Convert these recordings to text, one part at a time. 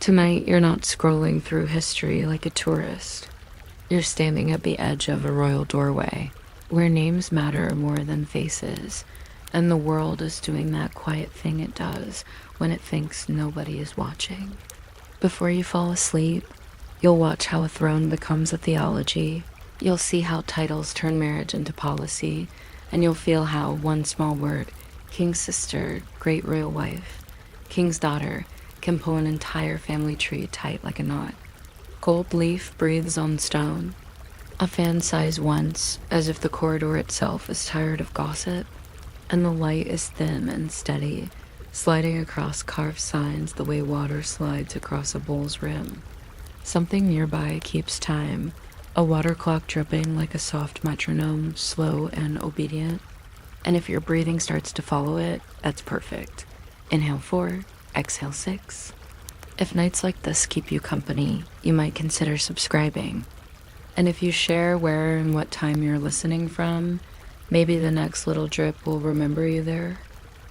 Tonight, you're not scrolling through history like a tourist. You're standing at the edge of a royal doorway, where names matter more than faces, and the world is doing that quiet thing it does when it thinks nobody is watching. Before you fall asleep, you'll watch how a throne becomes a theology. You'll see how titles turn marriage into policy, and you'll feel how one small word, king's sister, great royal wife, king's daughter, can pull an entire family tree tight like a knot. Gold leaf breathes on stone. A fan sighs once, as if the corridor itself is tired of gossip, and the light is thin and steady, sliding across carved signs the way water slides across a bowl's rim. Something nearby keeps time, a water clock dripping like a soft metronome, slow and obedient. And if your breathing starts to follow it, that's perfect. Inhale 4, exhale 6. If nights like this keep you company, you might consider subscribing. And if you share where and what time you're listening from, maybe the next little drip will remember you there.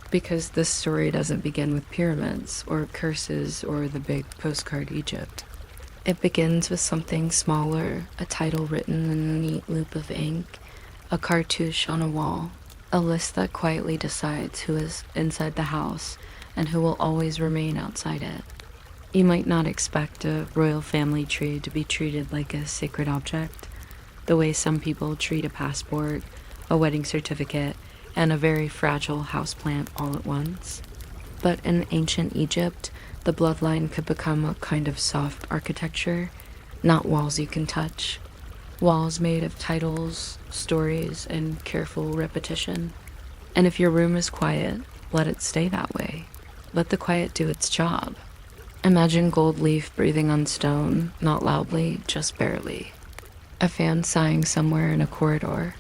Because this story doesn't begin with pyramids or curses or the big postcard Egypt. It begins with something smaller, a title written in a neat loop of ink, a cartouche on a wall, a list that quietly decides who is inside the house and who will always remain outside it. You might not expect a royal family tree to be treated like a sacred object, the way some people treat a passport, a wedding certificate, and a very fragile houseplant all at once. But in ancient Egypt, the bloodline could become a kind of soft architecture, not walls you can touch. Walls made of titles, stories, and careful repetition. And if your room is quiet, let it stay that way. Let the quiet do its job. Imagine gold leaf breathing on stone, not loudly, just barely. A fan sighing somewhere in a corridor.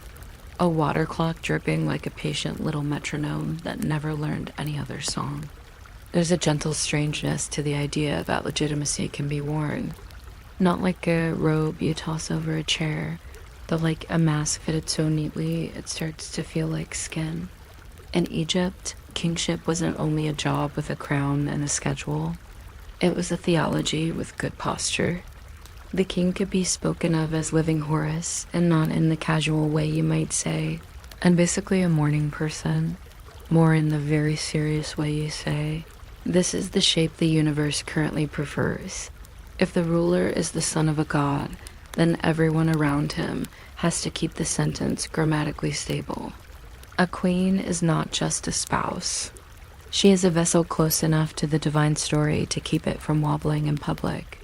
A water clock dripping like a patient little metronome that never learned any other song. There's a gentle strangeness to the idea that legitimacy can be worn. Not like a robe you toss over a chair, but like a mask fitted so neatly it starts to feel like skin. In Egypt, kingship wasn't only a job with a crown and a schedule. It was a theology with good posture. The king could be spoken of as living Horus, and not in the casual way you might say, and basically a morning person, more in the very serious way you say. This is the shape the universe currently prefers. If the ruler is the son of a god, then everyone around him has to keep the sentence grammatically stable. A queen is not just a spouse. She is a vessel close enough to the divine story to keep it from wobbling in public.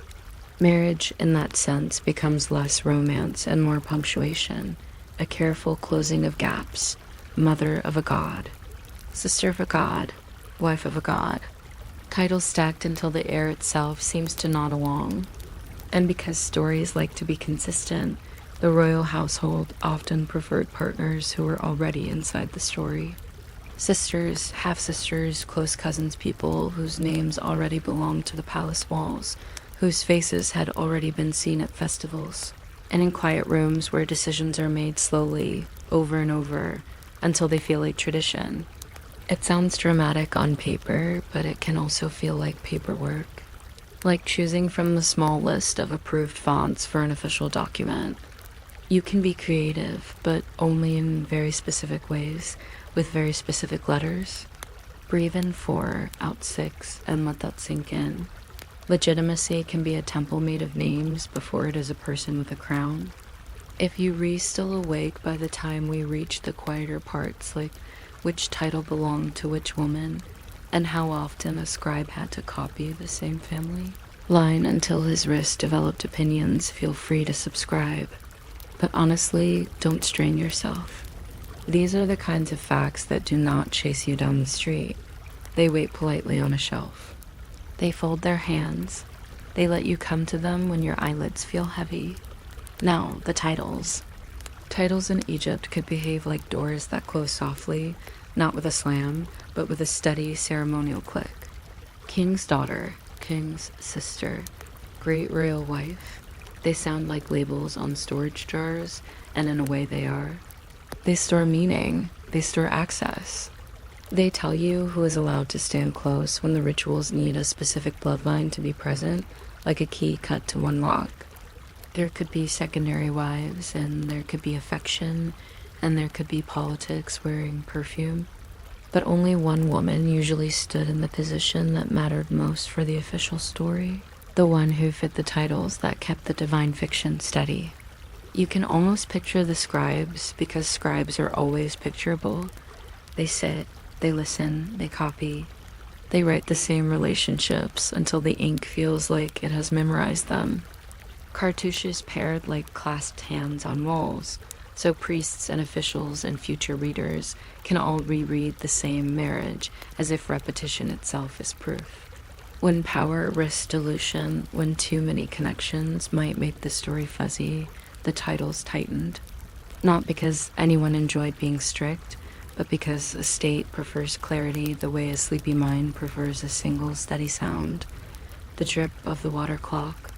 Marriage, in that sense, becomes less romance and more punctuation, a careful closing of gaps, mother of a god, sister of a god, wife of a god. Titles stacked until the air itself seems to nod along. And because stories like to be consistent, the royal household often preferred partners who were already inside the story. Sisters, half-sisters, close cousins, people whose names already belonged to the palace walls, whose faces had already been seen at festivals, and in quiet rooms where decisions are made slowly, over and over, until they feel like tradition. It sounds dramatic on paper, but it can also feel like paperwork. Like choosing from the small list of approved fonts for an official document. You can be creative, but only in very specific ways, with very specific letters. Breathe in 4, out 6, and let that sink in. Legitimacy can be a temple made of names before it is a person with a crown. If you still awake by the time we reach the quieter parts, like which title belonged to which woman, and how often a scribe had to copy the same family line until his wrist developed opinions, feel free to subscribe. But honestly, don't strain yourself. These are the kinds of facts that do not chase you down the street. They wait politely on a shelf. They fold their hands. They let you come to them when your eyelids feel heavy. Now, the titles. Titles in Egypt could behave like doors that close softly, not with a slam, but with a steady ceremonial click. King's daughter, king's sister, great royal wife. They sound like labels on storage jars, and in a way they are. They store meaning, they store access. They tell you who is allowed to stand close when the rituals need a specific bloodline to be present, like a key cut to one lock. There could be secondary wives, and there could be affection, and there could be politics wearing perfume. But only one woman usually stood in the position that mattered most for the official story, the one who fit the titles that kept the divine fiction steady. You can almost picture the scribes, because scribes are always picturable. They sit, they listen, they copy. They write the same relationships until the ink feels like it has memorized them. Cartouches paired like clasped hands on walls, so priests and officials and future readers can all reread the same marriage as if repetition itself is proof. When power risks dilution, when too many connections might make the story fuzzy, the titles tightened. Not because anyone enjoyed being strict, but because a state prefers clarity the way a sleepy mind prefers a single steady sound. The drip of the water clock,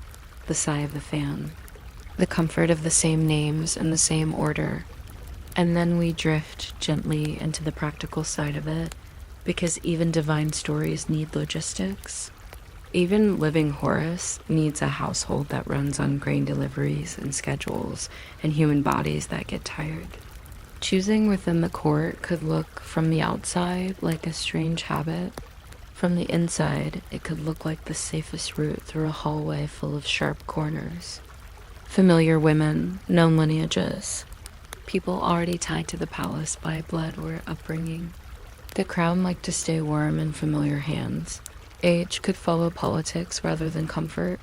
the sigh of the fan, the comfort of the same names and the same order. And then we drift gently into the practical side of it, because even divine stories need logistics. Even living Horus needs a household that runs on grain deliveries and schedules and human bodies that get tired. Choosing within the court could look from the outside like a strange habit. From the inside, it could look like the safest route through a hallway full of sharp corners. Familiar women, known lineages, people already tied to the palace by blood or upbringing. The crown liked to stay warm in familiar hands. Age could follow politics rather than comfort.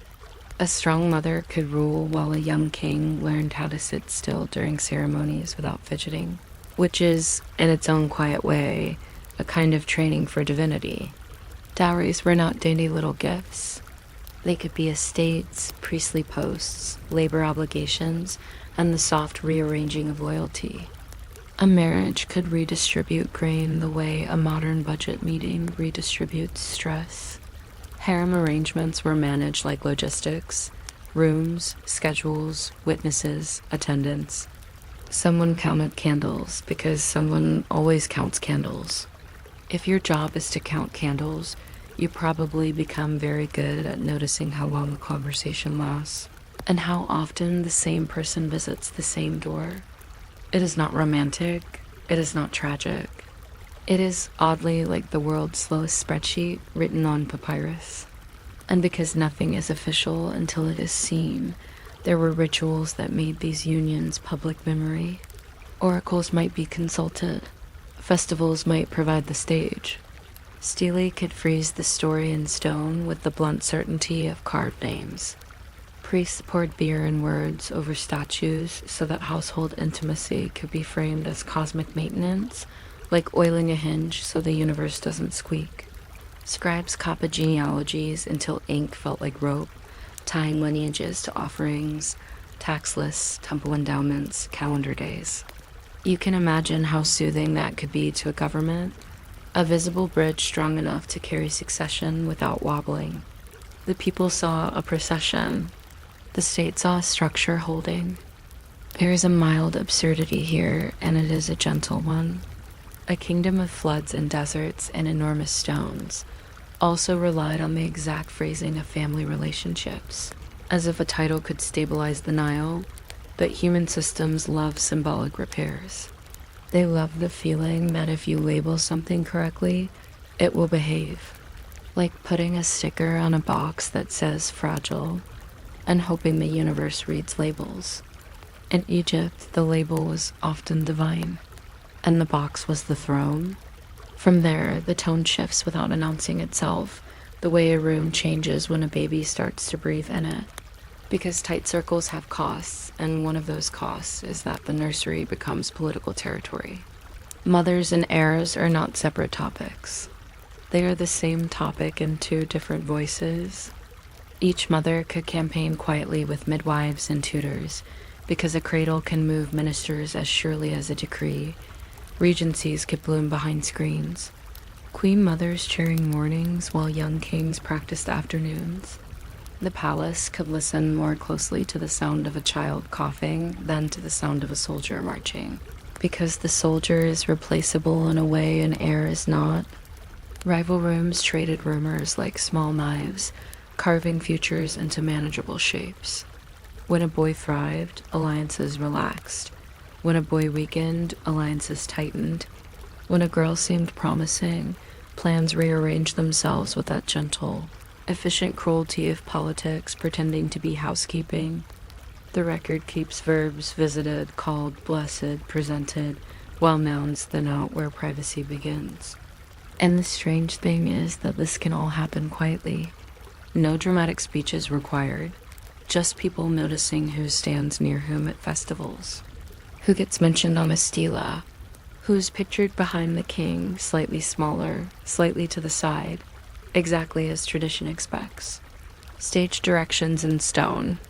A strong mother could rule while a young king learned how to sit still during ceremonies without fidgeting, which is, in its own quiet way, a kind of training for divinity. Dowries were not dainty little gifts. They could be estates, priestly posts, labor obligations, and the soft rearranging of loyalty. A marriage could redistribute grain the way a modern budget meeting redistributes stress. Harem arrangements were managed like logistics: rooms, schedules, witnesses, attendance. Someone counted candles because someone always counts candles. If your job is to count candles, you probably become very good at noticing how long a conversation lasts and how often the same person visits the same door. It is not romantic. It is not tragic. It is oddly like the world's slowest spreadsheet written on papyrus. And because nothing is official until it is seen, there were rituals that made these unions public memory. Oracles might be consulted. Festivals might provide the stage. Steely could freeze the story in stone with the blunt certainty of carved names. Priests poured beer and words over statues so that household intimacy could be framed as cosmic maintenance, like oiling a hinge so the universe doesn't squeak. Scribes copied genealogies until ink felt like rope, tying lineages to offerings, tax lists, temple endowments, calendar days. You can imagine how soothing that could be to a government, a visible bridge strong enough to carry succession without wobbling. The people saw a procession. The state saw a structure holding. There is a mild absurdity here, and it is a gentle one. A kingdom of floods and deserts and enormous stones also relied on the exact phrasing of family relationships, as if a title could stabilize the Nile, but human systems love symbolic repairs. They love the feeling that if you label something correctly, it will behave, like putting a sticker on a box that says fragile and hoping the universe reads labels. In Egypt, the label was often divine, and the box was the throne. From there, the tone shifts without announcing itself, the way a room changes when a baby starts to breathe in it. Because tight circles have costs, and one of those costs is that the nursery becomes political territory. Mothers and heirs are not separate topics. They are the same topic in two different voices. Each mother could campaign quietly with midwives and tutors, because a cradle can move ministers as surely as a decree. Regencies could bloom behind screens. Queen mothers cheering mornings while young kings practiced afternoons. The palace could listen more closely to the sound of a child coughing than to the sound of a soldier marching. Because the soldier is replaceable in a way an heir is not. Rival rooms traded rumors like small knives, carving futures into manageable shapes. When a boy thrived, alliances relaxed. When a boy weakened, alliances tightened. When a girl seemed promising, plans rearranged themselves with that gentle, efficient cruelty of politics pretending to be housekeeping. The record keeps verbs visited, called, blessed, presented, while nouns thin out where privacy begins. And the strange thing is that this can all happen quietly. No dramatic speeches required, just people noticing who stands near whom at festivals, who gets mentioned on a stela, who's pictured behind the king, slightly smaller, slightly to the side, exactly as tradition expects. Stage directions in stone.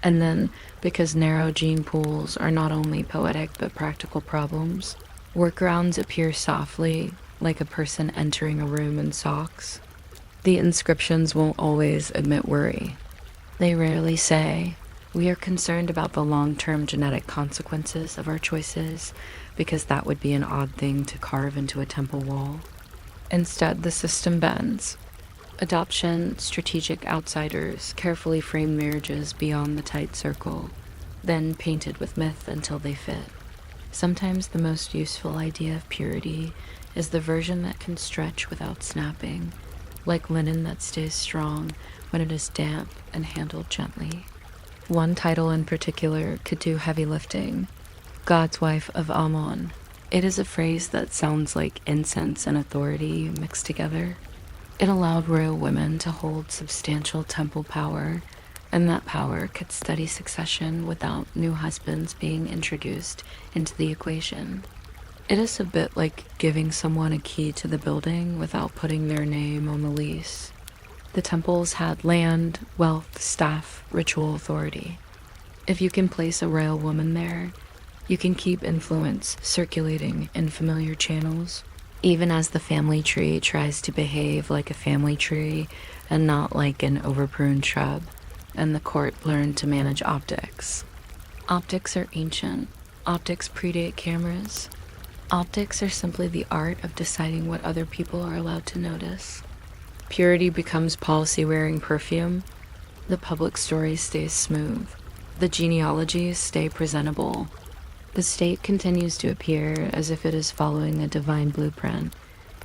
And then, because narrow gene pools are not only poetic but practical problems, workarounds appear softly, like a person entering a room in socks. The inscriptions won't always admit worry. They rarely say, "We are concerned about the long-term genetic consequences of our choices," because that would be an odd thing to carve into a temple wall. Instead, the system bends. Adoption, strategic outsiders, carefully framed marriages beyond the tight circle, then painted with myth until they fit. Sometimes the most useful idea of purity is the version that can stretch without snapping, like linen that stays strong when it is damp and handled gently. One title in particular could do heavy lifting, God's wife of Ammon. It is a phrase that sounds like incense and authority mixed together. It allowed royal women to hold substantial temple power, and that power could study succession without new husbands being introduced into the equation. It is a bit like giving someone a key to the building without putting their name on the lease. The temples had land, wealth, staff, ritual authority. If you can place a royal woman there, you can keep influence circulating in familiar channels, even as the family tree tries to behave like a family tree and not like an overpruned shrub, and the court learned to manage optics. Optics are ancient. Optics predate cameras. Optics are simply the art of deciding what other people are allowed to notice. Purity becomes policy-wearing perfume. The public story stays smooth. The genealogies stay presentable. The state continues to appear as if it is following a divine blueprint,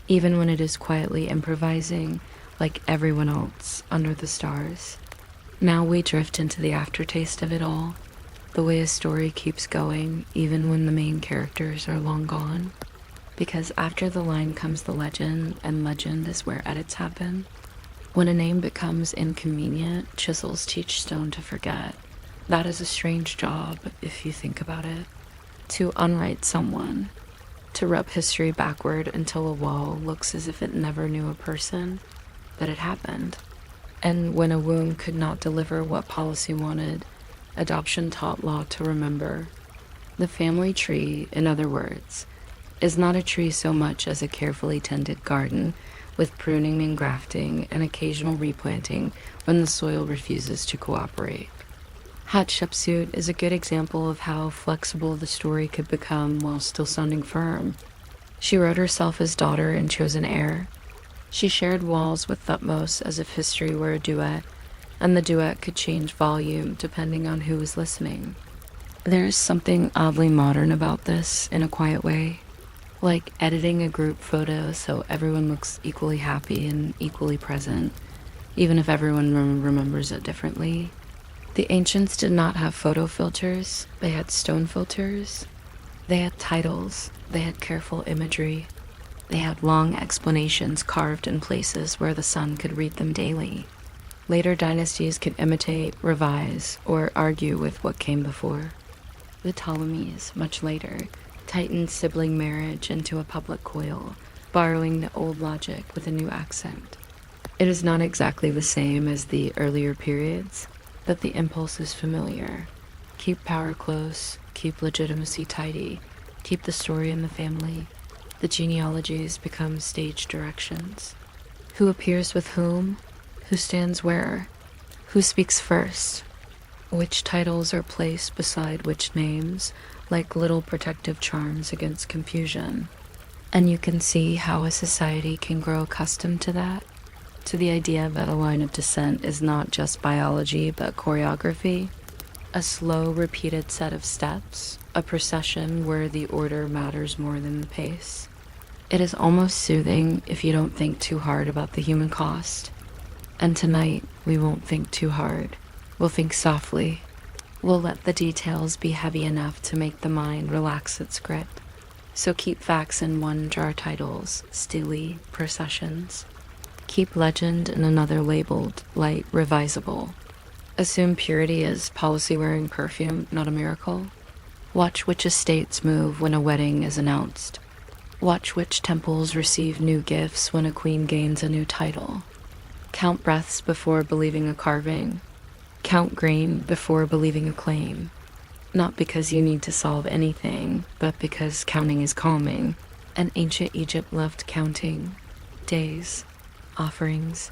even when it is quietly improvising like everyone else under the stars. Now we drift into the aftertaste of it all, the way a story keeps going even when the main characters are long gone. Because after the line comes the legend, and legend is where edits happen. When a name becomes inconvenient, chisels teach stone to forget. That is a strange job, if you think about it. To unwrite someone, to rub history backward until a wall looks as if it never knew a person, but it happened. And when a womb could not deliver what policy wanted, adoption taught law to remember. The family tree, in other words, is not a tree so much as a carefully tended garden with pruning and grafting and occasional replanting when the soil refuses to cooperate. Hatshepsut is a good example of how flexible the story could become while still sounding firm. She wrote herself as daughter and chose an heir. She shared walls with Thutmose as if history were a duet, and the duet could change volume depending on who was listening. There is something oddly modern about this in a quiet way, like editing a group photo so everyone looks equally happy and equally present, even if everyone remembers it differently. The ancients did not have photo filters, they had stone filters. They had titles, they had careful imagery. They had long explanations carved in places where the sun could read them daily. Later dynasties could imitate, revise, or argue with what came before. The Ptolemies, much later, tightened sibling marriage into a public coil, borrowing the old logic with a new accent. It is not exactly the same as the earlier periods, but the impulse is familiar. Keep power close, keep legitimacy tidy, keep the story in the family. The genealogies become stage directions. Who appears with whom? Who stands where? Who speaks first? Which titles are placed beside which names? like little protective charms against confusion. And you can see how a society can grow accustomed to that, to the idea that a line of descent is not just biology but choreography, a slow, repeated set of steps, a procession where the order matters more than the pace. It is almost soothing if you don't think too hard about the human cost. And tonight, we won't think too hard. We'll think softly. We'll let the details be heavy enough to make the mind relax its grip. So keep facts in one jar titles, steely processions. Keep legend in another labeled light revisable. Assume purity is policy-wearing perfume, not a miracle. Watch which estates move when a wedding is announced. Watch which temples receive new gifts when a queen gains a new title. Count breaths before believing a carving. Count grain before believing a claim. Not because you need to solve anything, but because counting is calming. And ancient Egypt loved counting. Days, offerings,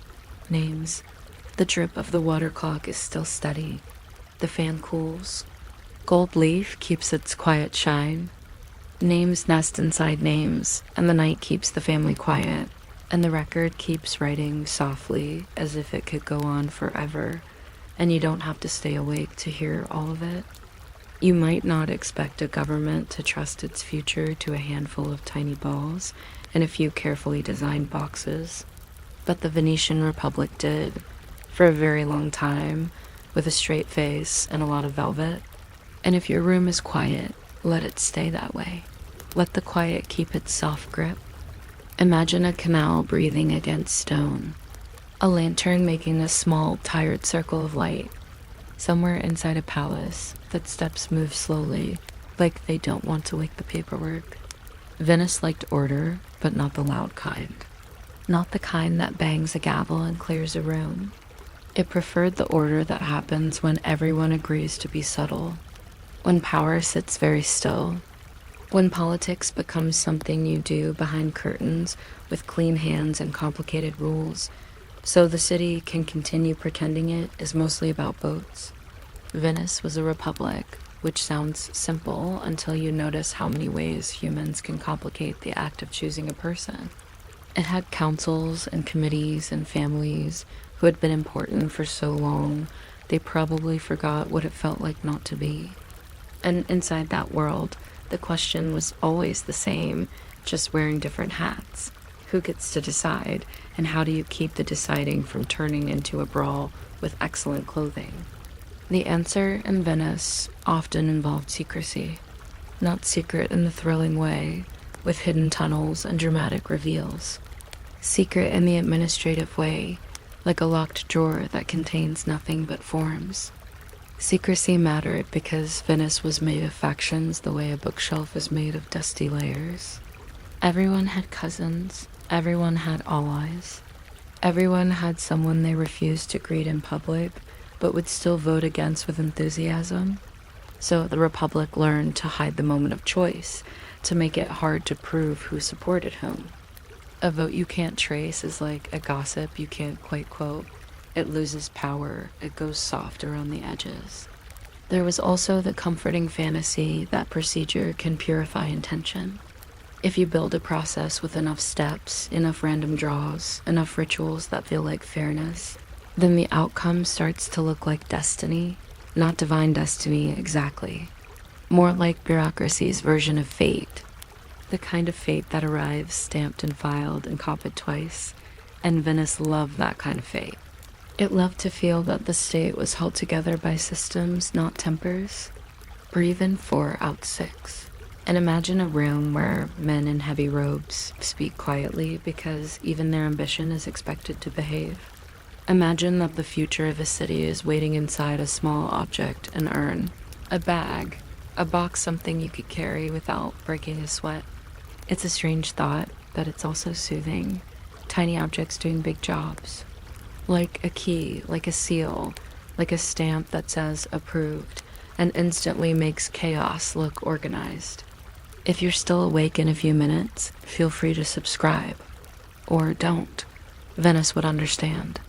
names. The drip of the water clock is still steady. The fan cools. Gold leaf keeps its quiet shine. Names nest inside names, and the night keeps the family quiet, and the record keeps writing softly as if it could go on forever, and you don't have to stay awake to hear all of it. You might not expect a government to trust its future to a handful of tiny balls and a few carefully designed boxes, but the Venetian Republic did, for a very long time, with a straight face and a lot of velvet. And if your room is quiet, let it stay that way. Let the quiet keep its soft grip. Imagine a canal breathing against stone. A lantern making a small, tired circle of light. Somewhere inside a palace, footsteps move slowly, like they don't want to wake the paperwork. Venice liked order, but not the loud kind. Not the kind that bangs a gavel and clears a room. It preferred the order that happens when everyone agrees to be subtle. When power sits very still, when politics becomes something you do behind curtains with clean hands and complicated rules, so the city can continue pretending it is mostly about boats. Venice was a republic, which sounds simple until you notice how many ways humans can complicate the act of choosing a person. It had councils and committees and families who had been important for so long, they probably forgot what it felt like not to be. And inside that world, the question was always the same, just wearing different hats. Who gets to decide, and how do you keep the deciding from turning into a brawl with excellent clothing? The answer in Venice often involved secrecy. Not secret in the thrilling way, with hidden tunnels and dramatic reveals. Secret in the administrative way, like a locked drawer that contains nothing but forms. Secrecy mattered because Venice was made of factions the way a bookshelf is made of dusty layers. Everyone had cousins, everyone had allies. Everyone had someone they refused to greet in public, but would still vote against with enthusiasm. So the Republic learned to hide the moment of choice, to make it hard to prove who supported whom. A vote you can't trace is like a gossip you can't quite quote. It loses power, it goes soft around the edges. There was also the comforting fantasy that procedure can purify intention. If you build a process with enough steps, enough random draws, enough rituals that feel like fairness, then the outcome starts to look like destiny, not divine destiny exactly. More like bureaucracy's version of fate. The kind of fate that arrives stamped and filed and copied twice, and Venice loved that kind of fate. It loved to feel that the state was held together by systems, not tempers. Breathe in 4, out 6. And imagine a room where men in heavy robes speak quietly because even their ambition is expected to behave. Imagine that the future of a city is waiting inside a small object, an urn, a bag, a box, something you could carry without breaking a sweat. It's a strange thought, but it's also soothing. Tiny objects doing big jobs. Like a key, like a seal, like a stamp that says approved, and instantly makes chaos look organized. If you're still awake in a few minutes, feel free to subscribe. Or don't. Venice would understand.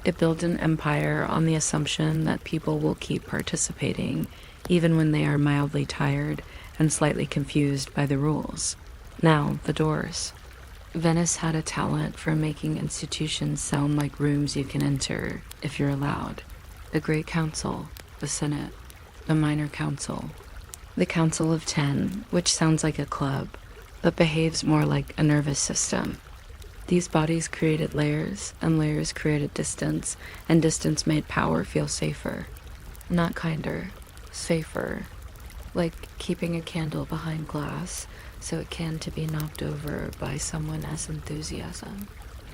It built an empire on the assumption that people will keep participating, even when they are mildly tired, and slightly confused by the rules. Now, the doors. Venice had a talent for making institutions sound like rooms you can enter if you're allowed. The Great Council, the Senate, the Minor Council, the Council of 10, which sounds like a club, but behaves more like a nervous system. These bodies created layers, and layers created distance, and distance made power feel safer. Not kinder, safer. Like keeping a candle behind glass so it can to be knocked over by someone as enthusiasm.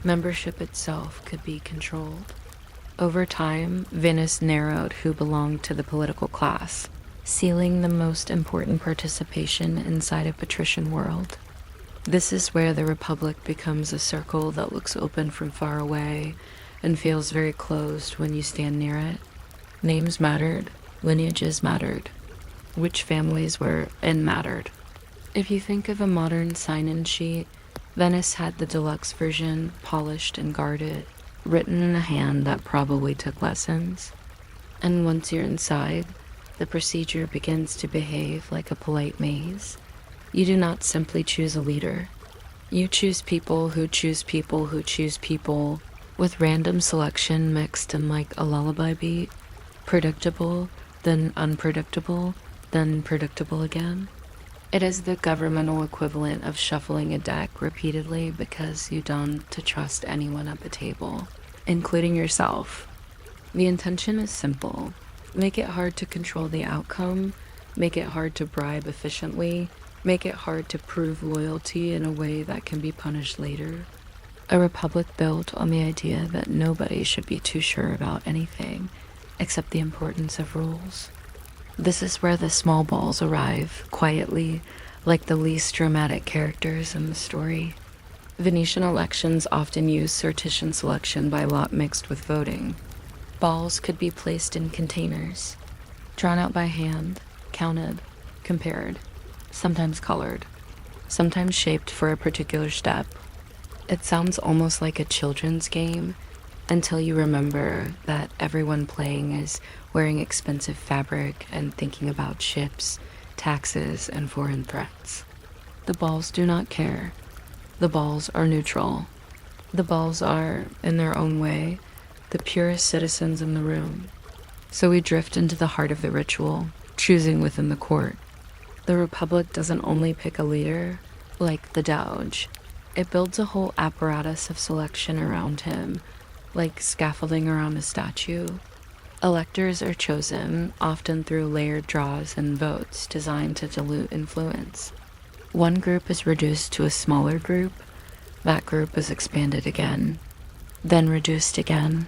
Membership itself could be controlled. Over time, Venice narrowed who belonged to the political class, sealing the most important participation inside a patrician world. This is where the Republic becomes a circle that looks open from far away and feels very closed when you stand near it. Names mattered, lineages mattered, which families were in mattered. If you think of a modern sign-in sheet, Venice had the deluxe version, polished and guarded, written in a hand that probably took lessons. And once you're inside, the procedure begins to behave like a polite maze. You do not simply choose a leader. You choose people who choose people who choose people, with random selection mixed in like a lullaby beat, predictable, then unpredictable, then predictable again. It is the governmental equivalent of shuffling a deck repeatedly because you don't to trust anyone at the table, including yourself. The intention is simple. Make it hard to control the outcome, make it hard to bribe efficiently, make it hard to prove loyalty in a way that can be punished later. A republic built on the idea that nobody should be too sure about anything, except the importance of rules. This is where the small balls arrive, quietly, like the least dramatic characters in the story. Venetian elections often use sortition selection by lot mixed with voting. Balls could be placed in containers, drawn out by hand, counted, compared, sometimes colored, sometimes shaped for a particular step. It sounds almost like a children's game, until you remember that everyone playing is wearing expensive fabric and thinking about ships, taxes, and foreign threats. The balls do not care. The balls are neutral. The balls are, in their own way, the purest citizens in the room. So we drift into the heart of the ritual, choosing within the court. The Republic doesn't only pick a leader, like the Doge. It builds a whole apparatus of selection around him, like scaffolding around a statue. Electors are chosen, often through layered draws and votes designed to dilute influence. One group is reduced to a smaller group, that group is expanded again, then reduced again.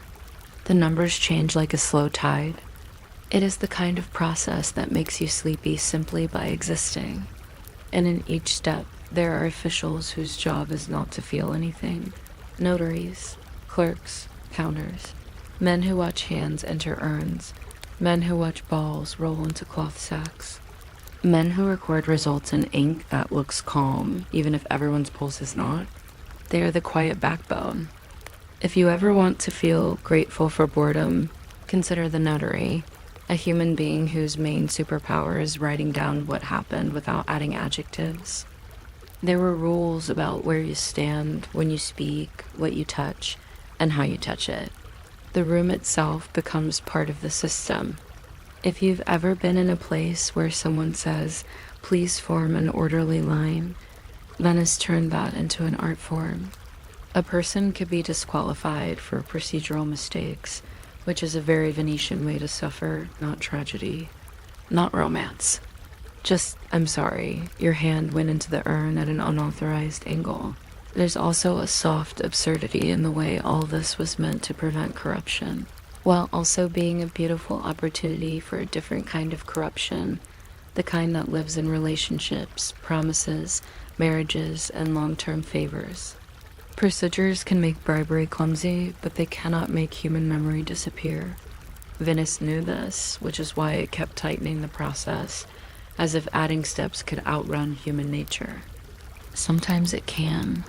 The numbers change like a slow tide. It is the kind of process that makes you sleepy simply by existing. And in each step, there are officials whose job is not to feel anything. Notaries, clerks, counters, men who watch hands enter urns, men who watch balls roll into cloth sacks, men who record results in ink that looks calm, even if everyone's pulse is not. They are the quiet backbone. If you ever want to feel grateful for boredom, consider the notary, a human being whose main superpower is writing down what happened without adding adjectives. There were rules about where you stand, when you speak, what you touch, and how you touch it. The room itself becomes part of the system. If you've ever been in a place where someone says, "Please form an orderly line," Venice turned that into an art form. A person could be disqualified for procedural mistakes, which is a very Venetian way to suffer, not tragedy, not romance. Just, "I'm sorry, your hand went into the urn at an unauthorized angle." There's also a soft absurdity in the way all this was meant to prevent corruption, while also being a beautiful opportunity for a different kind of corruption, the kind that lives in relationships, promises, marriages, and long-term favors. Procedures can make bribery clumsy, but they cannot make human memory disappear. Venice knew this, which is why it kept tightening the process, as if adding steps could outrun human nature. Sometimes it can.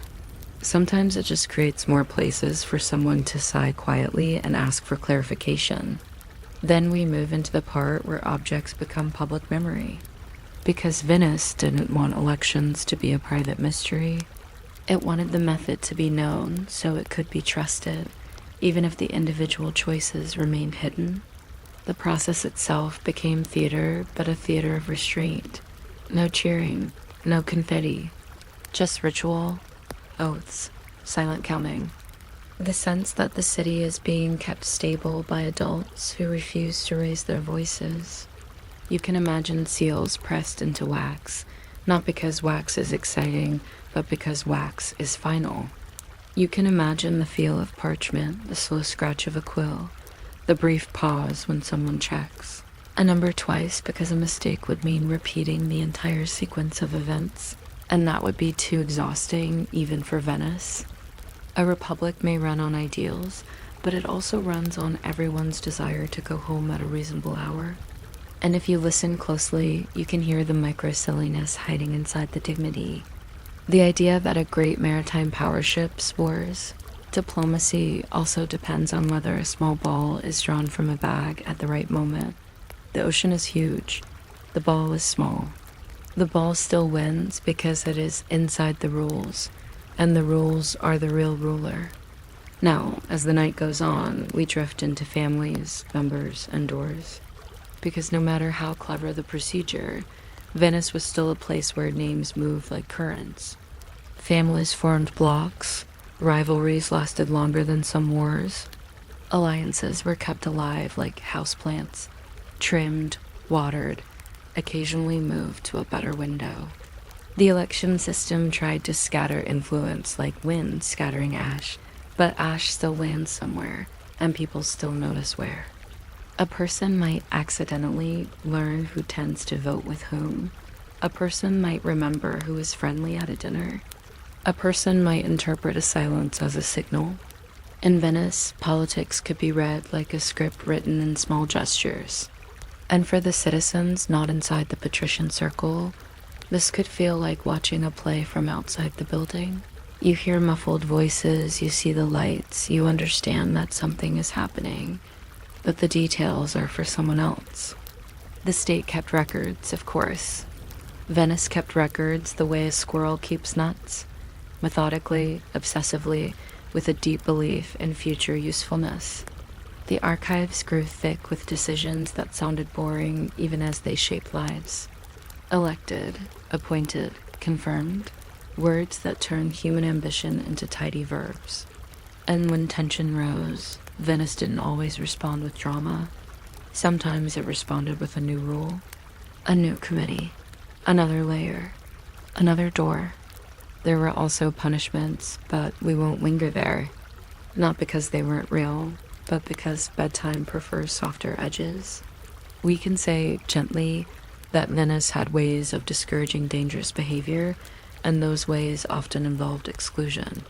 Sometimes it just creates more places for someone to sigh quietly and ask for clarification. Then we move into the part where objects become public memory. Because Venice didn't want elections to be a private mystery. It wanted the method to be known so it could be trusted, even if the individual choices remained hidden. The process itself became theater, but a theater of restraint. No cheering, no confetti, just ritual, oaths, silent counting. The sense that the city is being kept stable by adults who refuse to raise their voices. You can imagine seals pressed into wax, not because wax is exciting, but because wax is final. You can imagine the feel of parchment, the slow scratch of a quill, the brief pause when someone checks. A number twice because a mistake would mean repeating the entire sequence of events, and that would be too exhausting even for Venice. A republic may run on ideals, but it also runs on everyone's desire to go home at a reasonable hour. And if you listen closely, you can hear the micro-silliness hiding inside the dignity. The idea that a great maritime power ship wars. Diplomacy also depends on whether a small ball is drawn from a bag at the right moment. The ocean is huge. The ball is small. The ball still wins because it is inside the rules, and the rules are the real ruler. Now, as the night goes on, we drift into families, numbers, and doors. Because no matter how clever the procedure, Venice was still a place where names moved like currents. Families formed blocks, rivalries lasted longer than some wars. Alliances were kept alive like houseplants, trimmed, watered, occasionally moved to a better window. The election system tried to scatter influence like wind scattering ash, but ash still lands somewhere, and people still notice where. A person might accidentally learn who tends to vote with whom. A person might remember who is friendly at a dinner. A person might interpret a silence as a signal. In Venice, politics could be read like a script written in small gestures. And for the citizens not inside the patrician circle, this could feel like watching a play from outside the building. You hear muffled voices, you see the lights, you understand that something is happening, but the details are for someone else. The state kept records, of course. Venice kept records the way a squirrel keeps nuts, methodically, obsessively, with a deep belief in future usefulness. The archives grew thick with decisions that sounded boring even as they shaped lives. Elected, appointed, confirmed, words that turned human ambition into tidy verbs. And when tension rose, Venice didn't always respond with drama. Sometimes it responded with a new rule, a new committee, another layer, another door. There were also punishments, but we won't linger there. Not because they weren't real, but because bedtime prefers softer edges. We can say gently that Venice had ways of discouraging dangerous behavior, and those ways often involved exclusion.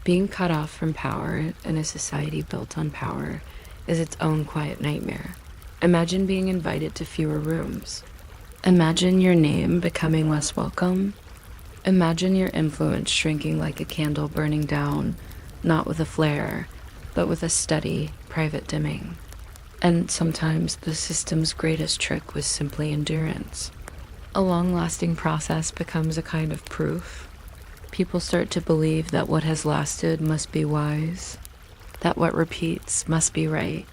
Being cut off from power in a society built on power is its own quiet nightmare. Imagine being invited to fewer rooms. Imagine your name becoming less welcome. Imagine your influence shrinking like a candle burning down, not with a flare, but with a steady, private dimming. And sometimes the system's greatest trick was simply endurance. A long-lasting process becomes a kind of proof. People start to believe that what has lasted must be wise, that what repeats must be right,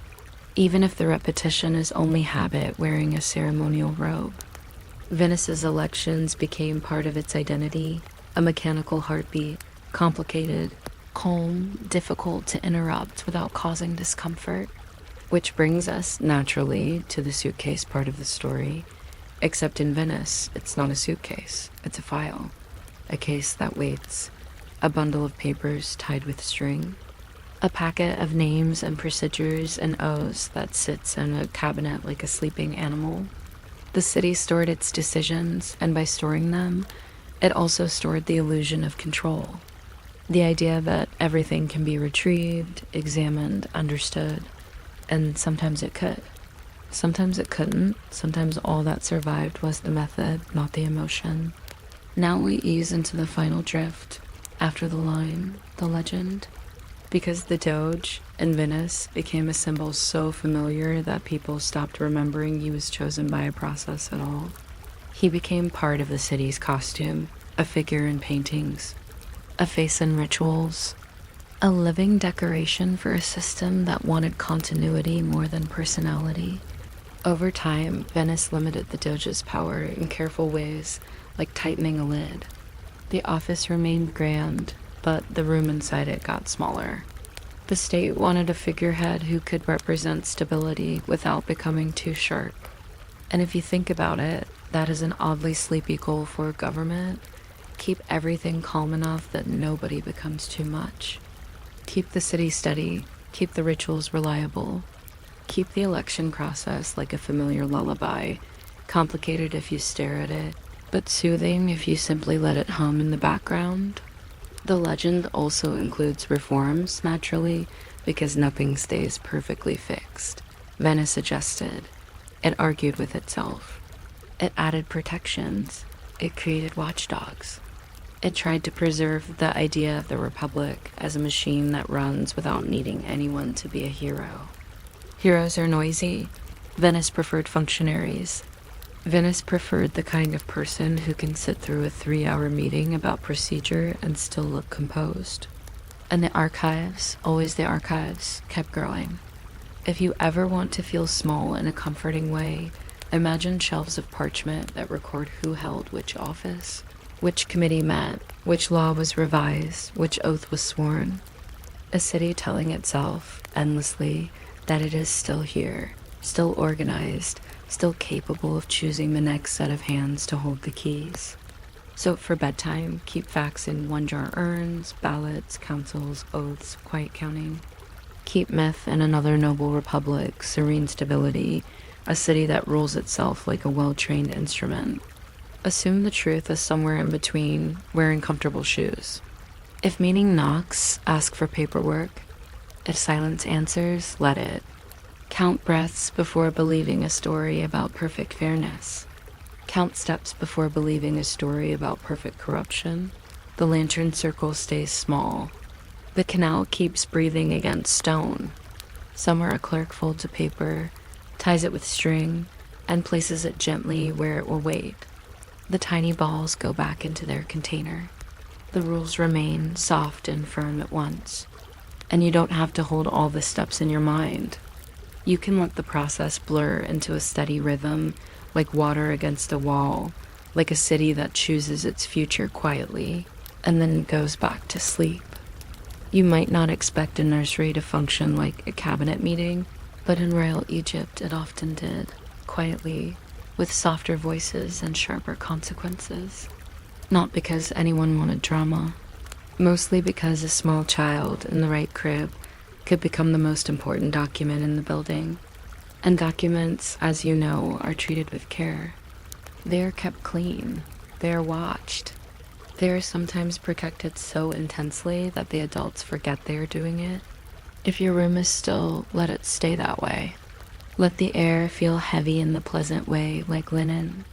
even if the repetition is only habit wearing a ceremonial robe. Venice's elections became part of its identity, a mechanical heartbeat, complicated, calm, difficult to interrupt without causing discomfort. Which brings us, naturally, to the suitcase part of the story. Except in Venice, it's not a suitcase, it's a file. A case that waits, a bundle of papers tied with string, a packet of names and procedures and oaths that sits in a cabinet like a sleeping animal. The city stored its decisions, and by storing them, it also stored the illusion of control. The idea that everything can be retrieved, examined, understood, and sometimes it could. Sometimes it couldn't. Sometimes all that survived was the method, not the emotion. Now we ease into the final drift, after the line, the legend. Because the Doge in Venice became a symbol so familiar that people stopped remembering he was chosen by a process at all. He became part of the city's costume, a figure in paintings, a face in rituals, a living decoration for a system that wanted continuity more than personality. Over time, Venice limited the Doge's power in careful ways, like tightening a lid. The office remained grand, but the room inside it got smaller. The state wanted a figurehead who could represent stability without becoming too sharp. And if you think about it, that is an oddly sleepy goal for a government. Keep everything calm enough that nobody becomes too much. Keep the city steady, keep the rituals reliable. Keep the election process like a familiar lullaby, complicated if you stare at it, but soothing if you simply let it hum in the background. The legend also includes reforms, naturally, because nothing stays perfectly fixed. Venice adjusted. It argued with itself. It added protections. It created watchdogs. It tried to preserve the idea of the Republic as a machine that runs without needing anyone to be a hero. Heroes are noisy. Venice preferred functionaries. Venice preferred the kind of person who can sit through a 3-hour meeting about procedure and still look composed. And the archives, always the archives, kept growing. If you ever want to feel small in a comforting way, imagine shelves of parchment that record who held which office, which committee met, which law was revised, which oath was sworn. A city telling itself, endlessly, that it is still here, still organized, still capable of choosing the next set of hands to hold the keys. So for bedtime, keep facts in one-jar urns, ballots, councils, oaths, quiet counting. Keep myth in another noble republic, serene stability, a city that rules itself like a well-trained instrument. Assume the truth is somewhere in between, wearing comfortable shoes. If meaning knocks, ask for paperwork. If silence answers, let it. Count breaths before believing a story about perfect fairness. Count steps before believing a story about perfect corruption. The lantern circle stays small. The canal keeps breathing against stone. Somewhere a clerk folds a paper, ties it with string, and places it gently where it will wait. The tiny balls go back into their container. The rules remain soft and firm at once. And you don't have to hold all the steps in your mind. You can let the process blur into a steady rhythm, like water against a wall, like a city that chooses its future quietly, and then goes back to sleep. You might not expect a nursery to function like a cabinet meeting, but in royal Egypt it often did, quietly, with softer voices and sharper consequences. Not because anyone wanted drama, mostly because a small child in the right crib could become the most important document in the building. And documents, as you know, are treated with care. They are kept clean. They are watched. They are sometimes protected so intensely that the adults forget they are doing it. If your room is still, let it stay that way. Let the air feel heavy in the pleasant way, like linen.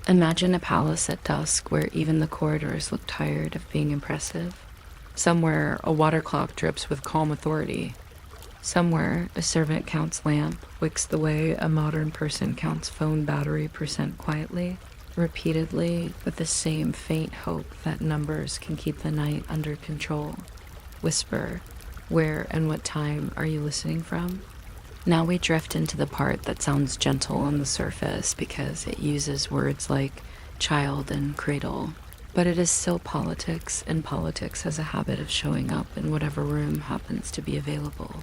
Imagine a palace at dusk where even the corridors look tired of being impressive. Somewhere, a water clock drips with calm authority. Somewhere, a servant counts lamp, wicks the way a modern person counts phone battery percent quietly, repeatedly, with the same faint hope that numbers can keep the night under control. Whisper, where and what time are you listening from? Now we drift into the part that sounds gentle on the surface because it uses words like child and cradle. But it is still politics, and politics has a habit of showing up in whatever room happens to be available.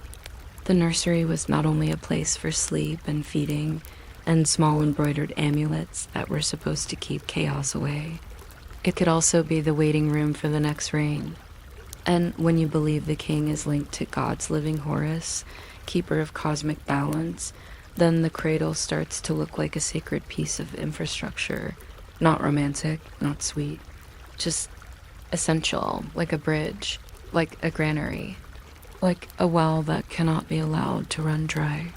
The nursery was not only a place for sleep and feeding and small embroidered amulets that were supposed to keep chaos away. It could also be the waiting room for the next reign. And when you believe the king is linked to God's living Horus, keeper of cosmic balance, then the cradle starts to look like a sacred piece of infrastructure. Not romantic, not sweet. Just essential, like a bridge, like a granary, like a well that cannot be allowed to run dry.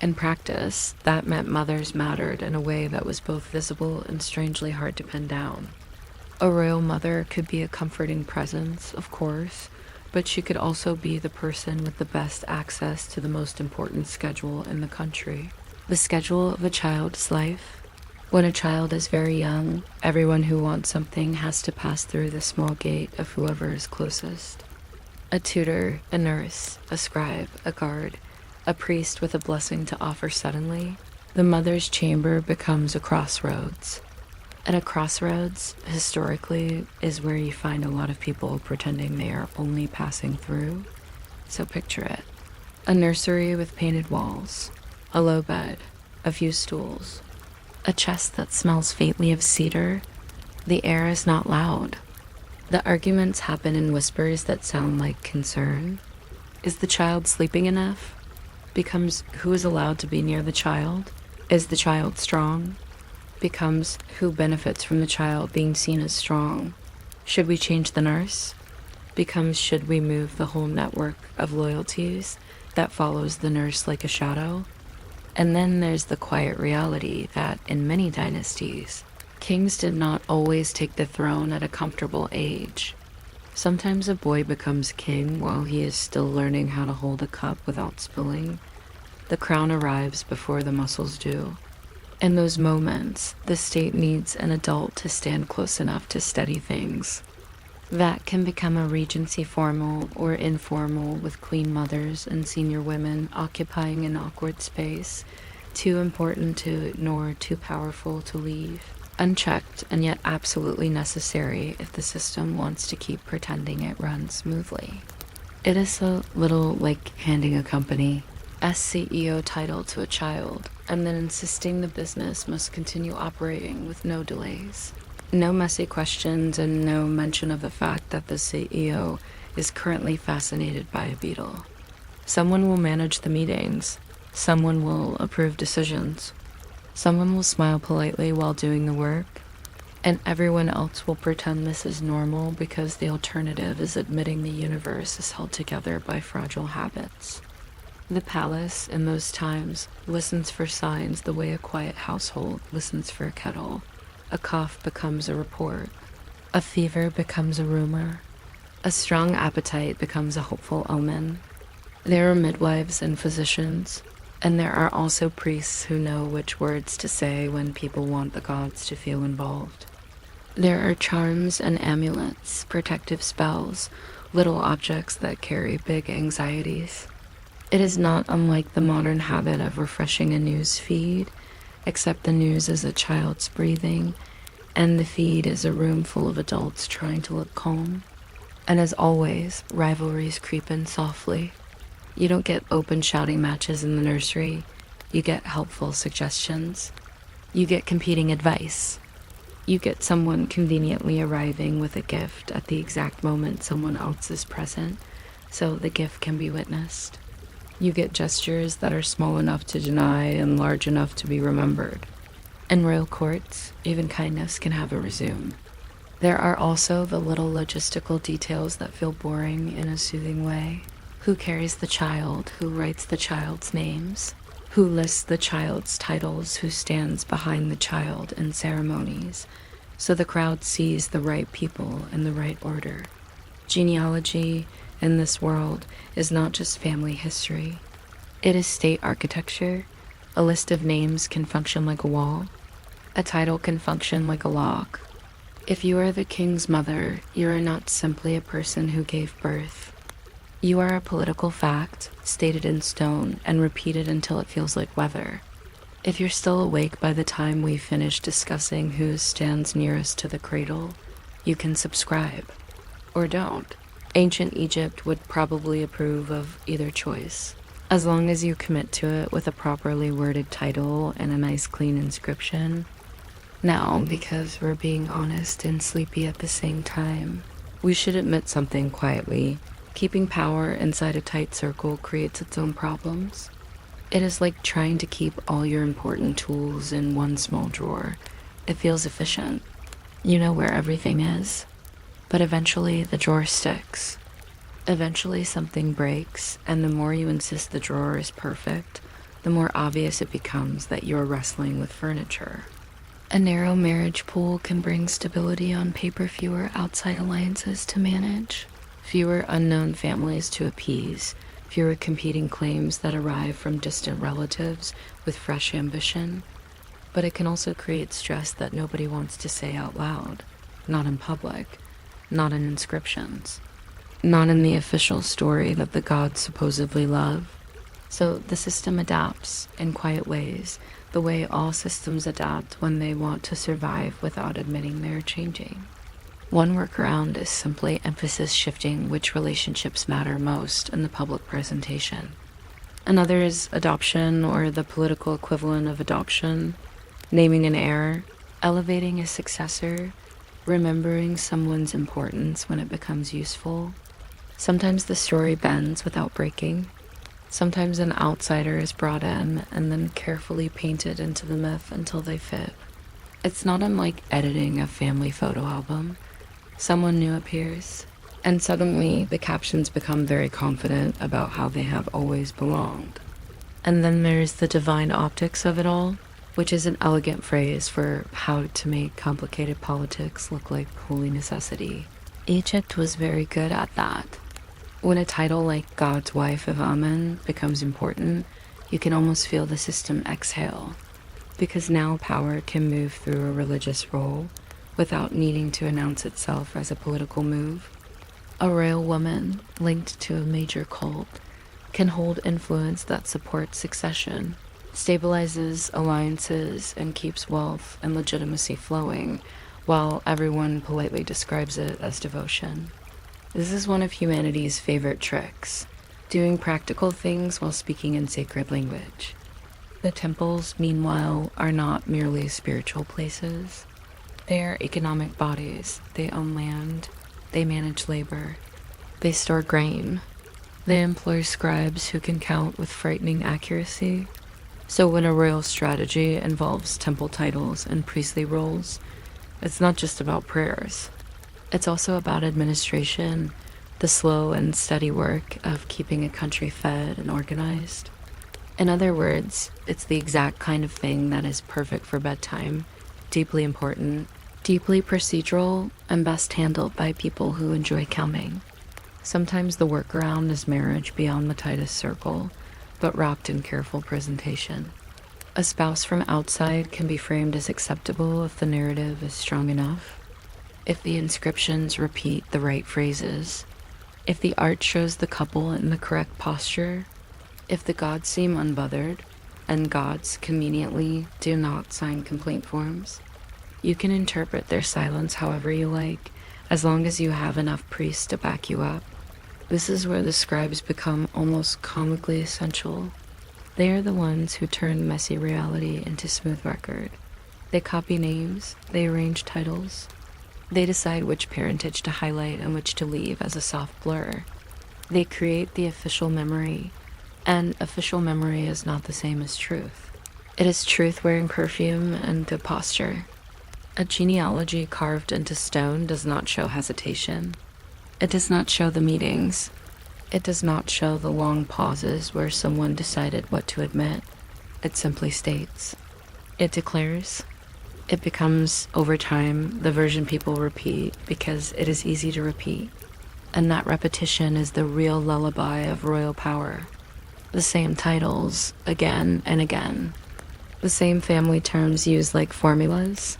In practice, that meant mothers mattered in a way that was both visible and strangely hard to pin down. A royal mother could be a comforting presence, of course, but she could also be the person with the best access to the most important schedule in the country. The schedule of a child's life. When a child is very young, everyone who wants something has to pass through the small gate of whoever is closest. A tutor, a nurse, a scribe, a guard, a priest with a blessing to offer suddenly. The mother's chamber becomes a crossroads. And a crossroads, historically, is where you find a lot of people pretending they are only passing through. So picture it. A nursery with painted walls, a low bed, a few stools, a chest that smells faintly of cedar. The air is not loud. The arguments happen in whispers that sound like concern. Is the child sleeping enough? Becomes who is allowed to be near the child? Is the child strong? Becomes who benefits from the child being seen as strong. Should we change the nurse? Becomes should we move the whole network of loyalties that follows the nurse like a shadow? And then there's the quiet reality that in many dynasties, kings did not always take the throne at a comfortable age. Sometimes a boy becomes king while he is still learning how to hold a cup without spilling. The crown arrives before the muscles do. In those moments, the state needs an adult to stand close enough to steady things. That can become a regency formal or informal with queen mothers and senior women occupying an awkward space, too important to ignore, too powerful to leave. Unchecked and yet absolutely necessary if the system wants to keep pretending it runs smoothly. It is a little like handing a company CEO title to a child and then insisting the business must continue operating with no delays. No messy questions and no mention of the fact that the CEO is currently fascinated by a beetle. Someone will manage the meetings. Someone will approve decisions. Someone will smile politely while doing the work. And everyone else will pretend this is normal because the alternative is admitting the universe is held together by fragile habits. The palace, in those times, listens for signs the way a quiet household listens for a kettle. A cough becomes a report. A fever becomes a rumor. A strong appetite becomes a hopeful omen. There are midwives and physicians, and there are also priests who know which words to say when people want the gods to feel involved. There are charms and amulets, protective spells, little objects that carry big anxieties. It is not unlike the modern habit of refreshing a news feed, except the news is a child's breathing, and the feed is a room full of adults trying to look calm. And as always, rivalries creep in softly. You don't get open shouting matches in the nursery. You get helpful suggestions. You get competing advice. You get someone conveniently arriving with a gift at the exact moment someone else is present, so the gift can be witnessed. You get gestures that are small enough to deny and large enough to be remembered. In royal courts, even kindness can have a resume. There are also the little logistical details that feel boring in a soothing way. Who carries the child? Who writes the child's names? Who lists the child's titles? Who stands behind the child in ceremonies? So the crowd sees the right people in the right order. Genealogy in this world is not just family history. It is state architecture. A list of names can function like a wall. A title can function like a log. If you are the king's mother, you are not simply a person who gave birth. You are a political fact, stated in stone and repeated until it feels like weather. If you're still awake by the time we finish discussing who stands nearest to the cradle, you can subscribe. Or don't. Ancient Egypt would probably approve of either choice, as long as you commit to it with a properly worded title and a nice clean inscription. Now, because we're being honest and sleepy at the same time, we should admit something quietly. Keeping power inside a tight circle creates its own problems. It is like trying to keep all your important tools in one small drawer. It feels efficient. You know where everything is. But eventually the drawer sticks. Eventually something breaks, and the more you insist the drawer is perfect, the more obvious it becomes that you're wrestling with furniture. A narrow marriage pool can bring stability on paper, fewer outside alliances to manage, fewer unknown families to appease, fewer competing claims that arrive from distant relatives with fresh ambition. but it can also create stress that nobody wants to say out loud, not in public, not in inscriptions, not in the official story that the gods supposedly love. So the system adapts in quiet ways, the way all systems adapt when they want to survive without admitting they're changing. One workaround is simply emphasis shifting which relationships matter most in the public presentation. Another is adoption, or the political equivalent of adoption, naming an heir, elevating a successor, remembering someone's importance when it becomes useful. Sometimes the story bends without breaking. Sometimes an outsider is brought in and then carefully painted into the myth until they fit. It's not unlike editing a family photo album. Someone new appears, and suddenly the captions become very confident about how they have always belonged. And then there's the divine optics of it all, which is an elegant phrase for how to make complicated politics look like holy necessity. Egypt was very good at that. When a title like God's Wife of Amen becomes important, you can almost feel the system exhale, because now power can move through a religious role without needing to announce itself as a political move. A royal woman linked to a major cult can hold influence that supports succession, stabilizes alliances, and keeps wealth and legitimacy flowing, while everyone politely describes it as devotion. This is one of humanity's favorite tricks, doing practical things while speaking in sacred language. The temples, meanwhile, are not merely spiritual places. They are economic bodies. They own land. They manage labor. They store grain. They employ scribes who can count with frightening accuracy. So when a royal strategy involves temple titles and priestly roles, it's not just about prayers. It's also about administration, the slow and steady work of keeping a country fed and organized. In other words, it's the exact kind of thing that is perfect for bedtime, deeply important, deeply procedural, and best handled by people who enjoy counting. Sometimes the workaround is marriage beyond the tightest circle, but wrapped in careful presentation. A spouse from outside can be framed as acceptable if the narrative is strong enough, if the inscriptions repeat the right phrases, if the art shows the couple in the correct posture, if the gods seem unbothered, and gods conveniently do not sign complaint forms. You can interpret their silence however you like, as long as you have enough priests to back you up. This is where the scribes become almost comically essential. They are the ones who turn messy reality into smooth record. They copy names, they arrange titles, they decide which parentage to highlight and which to leave as a soft blur. They create the official memory, and official memory is not the same as truth. It is truth wearing perfume and good posture. A genealogy carved into stone does not show hesitation. It does not show the meetings. It does not show the long pauses where someone decided what to admit. It simply states. It declares. It becomes, over time, the version people repeat because it is easy to repeat. And that repetition is the real lullaby of royal power. The same titles, again and again. The same family terms used like formulas.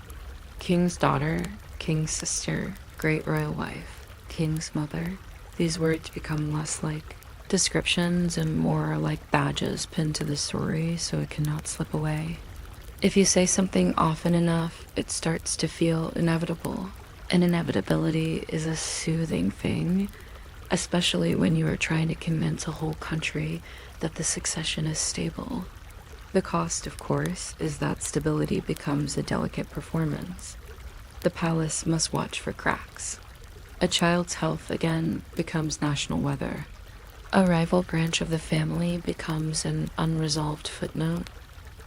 King's daughter, king's sister, great royal wife, king's mother. These words become less like descriptions and more like badges pinned to the story so it cannot slip away. If you say something often enough, it starts to feel inevitable. And inevitability is a soothing thing, especially when you are trying to convince a whole country that the succession is stable. The cost, of course, is that stability becomes a delicate performance. The palace must watch for cracks. A child's health, again, becomes national weather. A rival branch of the family becomes an unresolved footnote.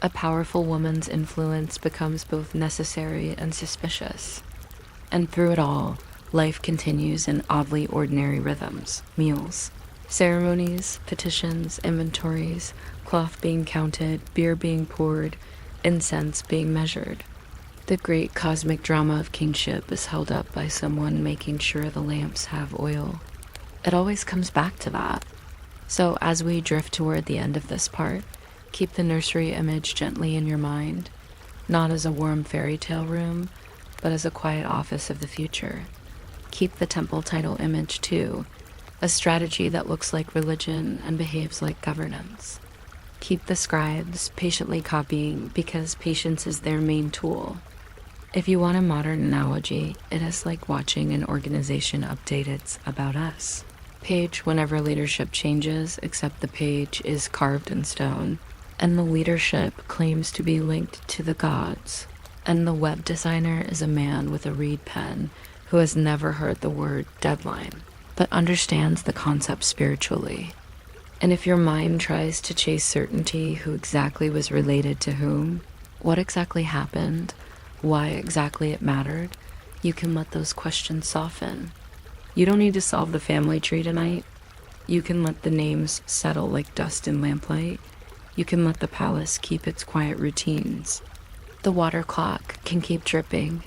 A powerful woman's influence becomes both necessary and suspicious. And through it all, life continues in oddly ordinary rhythms, meals, ceremonies, petitions, inventories, cloth being counted, beer being poured, incense being measured. The great cosmic drama of kingship is held up by someone making sure the lamps have oil. It always comes back to that. So as we drift toward the end of this part, keep the nursery image gently in your mind. not as a warm fairy tale room, but as a quiet office of the future. Keep the temple title image too, a strategy that looks like religion and behaves like governance. Keep the scribes patiently copying because patience is their main tool. If you want a modern analogy, it is like watching an organization update its About Us page whenever leadership changes, except the page is carved in stone, and the leadership claims to be linked to the gods, and the web designer is a man with a reed pen who has never heard the word deadline, but understands the concept spiritually. And if your mind tries to chase certainty who exactly was related to whom, what exactly happened, why exactly it mattered, you can let those questions soften. You don't need to solve the family tree tonight. You can let the names settle like dust in lamplight. You can let the palace keep its quiet routines. The water clock can keep dripping.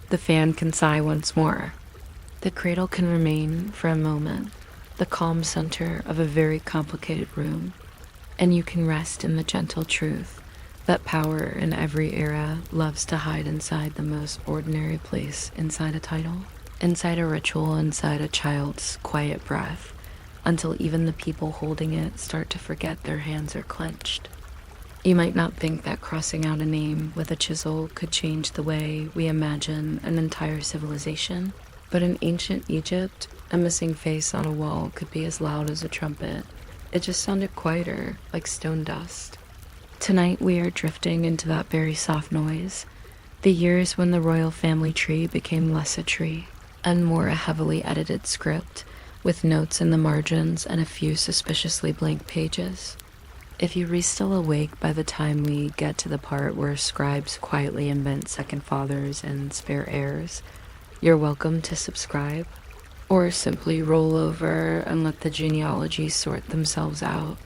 The fan can sigh once more. The cradle can remain, for a moment, the calm center of a very complicated room. And you can rest in the gentle truth that power in every era loves to hide inside the most ordinary place inside a title, inside a ritual, inside a child's quiet breath, until even the people holding it start to forget their hands are clenched. You might not think that crossing out a name with a chisel could change the way we imagine an entire civilization, but in ancient Egypt, a missing face on a wall could be as loud as a trumpet. It just sounded quieter, like stone dust. Tonight we are drifting into that very soft noise, the years when the royal family tree became less a tree and more a heavily edited script with notes in the margins and a few suspiciously blank pages. If you are still awake by the time we get to the part where scribes quietly invent second fathers and spare heirs, you're welcome to subscribe, or simply roll over and let the genealogies sort themselves out.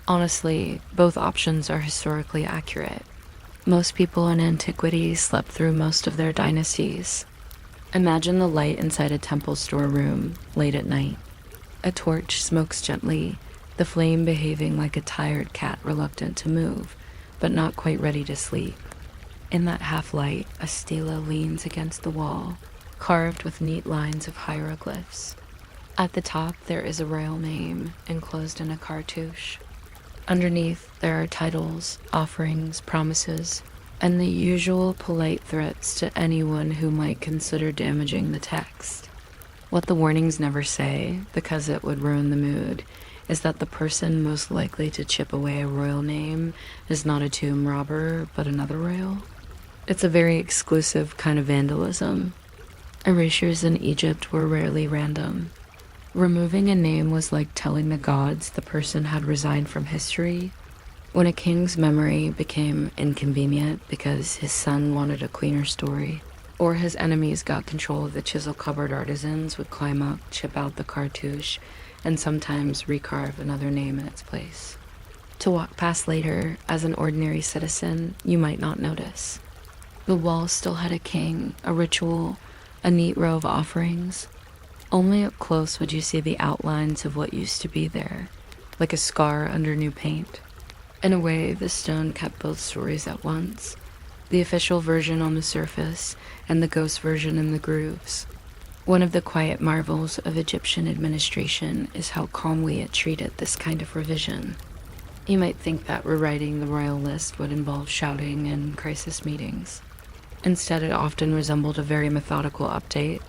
Honestly, both options are historically accurate. Most people in antiquity slept through most of their dynasties. Imagine the light inside a temple storeroom late at night. A torch smokes gently, the flame behaving like a tired cat reluctant to move, but not quite ready to sleep. In that half-light, a stela leans against the wall, carved with neat lines of hieroglyphs. At the top, there is a royal name, enclosed in a cartouche. Underneath, there are titles, offerings, promises, and the usual polite threats to anyone who might consider damaging the text. What the warnings never say, because it would ruin the mood, is that the person most likely to chip away a royal name is not a tomb robber, but another royal. It's a very exclusive kind of vandalism. Erasures in Egypt were rarely random. Removing a name was like telling the gods the person had resigned from history. When a king's memory became inconvenient because his son wanted a cleaner story, or his enemies got control of the chisel cupboard, artisans would climb up, chip out the cartouche, and sometimes recarve another name in its place. To walk past later, as an ordinary citizen, you might not notice. The wall still had a king, a ritual, a neat row of offerings. Only up close would you see the outlines of what used to be there, like a scar under new paint. In a way, the stone kept both stories at once, the official version on the surface and the ghost version in the grooves. One of the quiet marvels of Egyptian administration is how calmly it treated this kind of revision. You might think that rewriting the royal list would involve shouting and crisis meetings. Instead, it often resembled a very methodical update.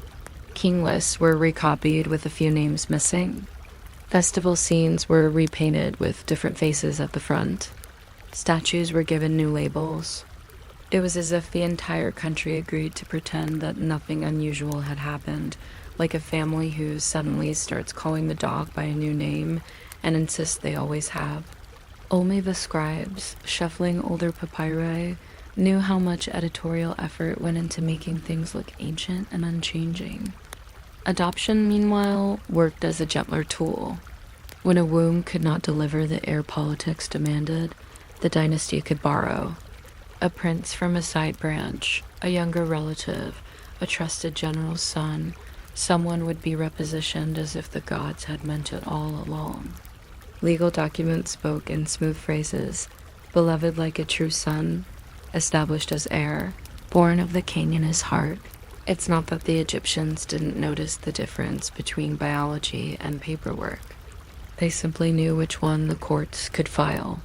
King lists were recopied with a few names missing. Festival scenes were repainted with different faces at the front. Statues were given new labels. It was as if the entire country agreed to pretend that nothing unusual had happened, like a family who suddenly starts calling the dog by a new name and insists they always have. Only the scribes, shuffling older papyri, knew how much editorial effort went into making things look ancient and unchanging. Adoption, meanwhile, worked as a gentler tool. When a womb could not deliver the heir politics demanded, the dynasty could borrow. A prince from a side branch, a younger relative, a trusted general's son, someone would be repositioned as if the gods had meant it all along. Legal documents spoke in smooth phrases, beloved like a true son, established as heir, born of the king in his heart. It's not that the Egyptians didn't notice the difference between biology and paperwork. They simply knew which one the courts could file.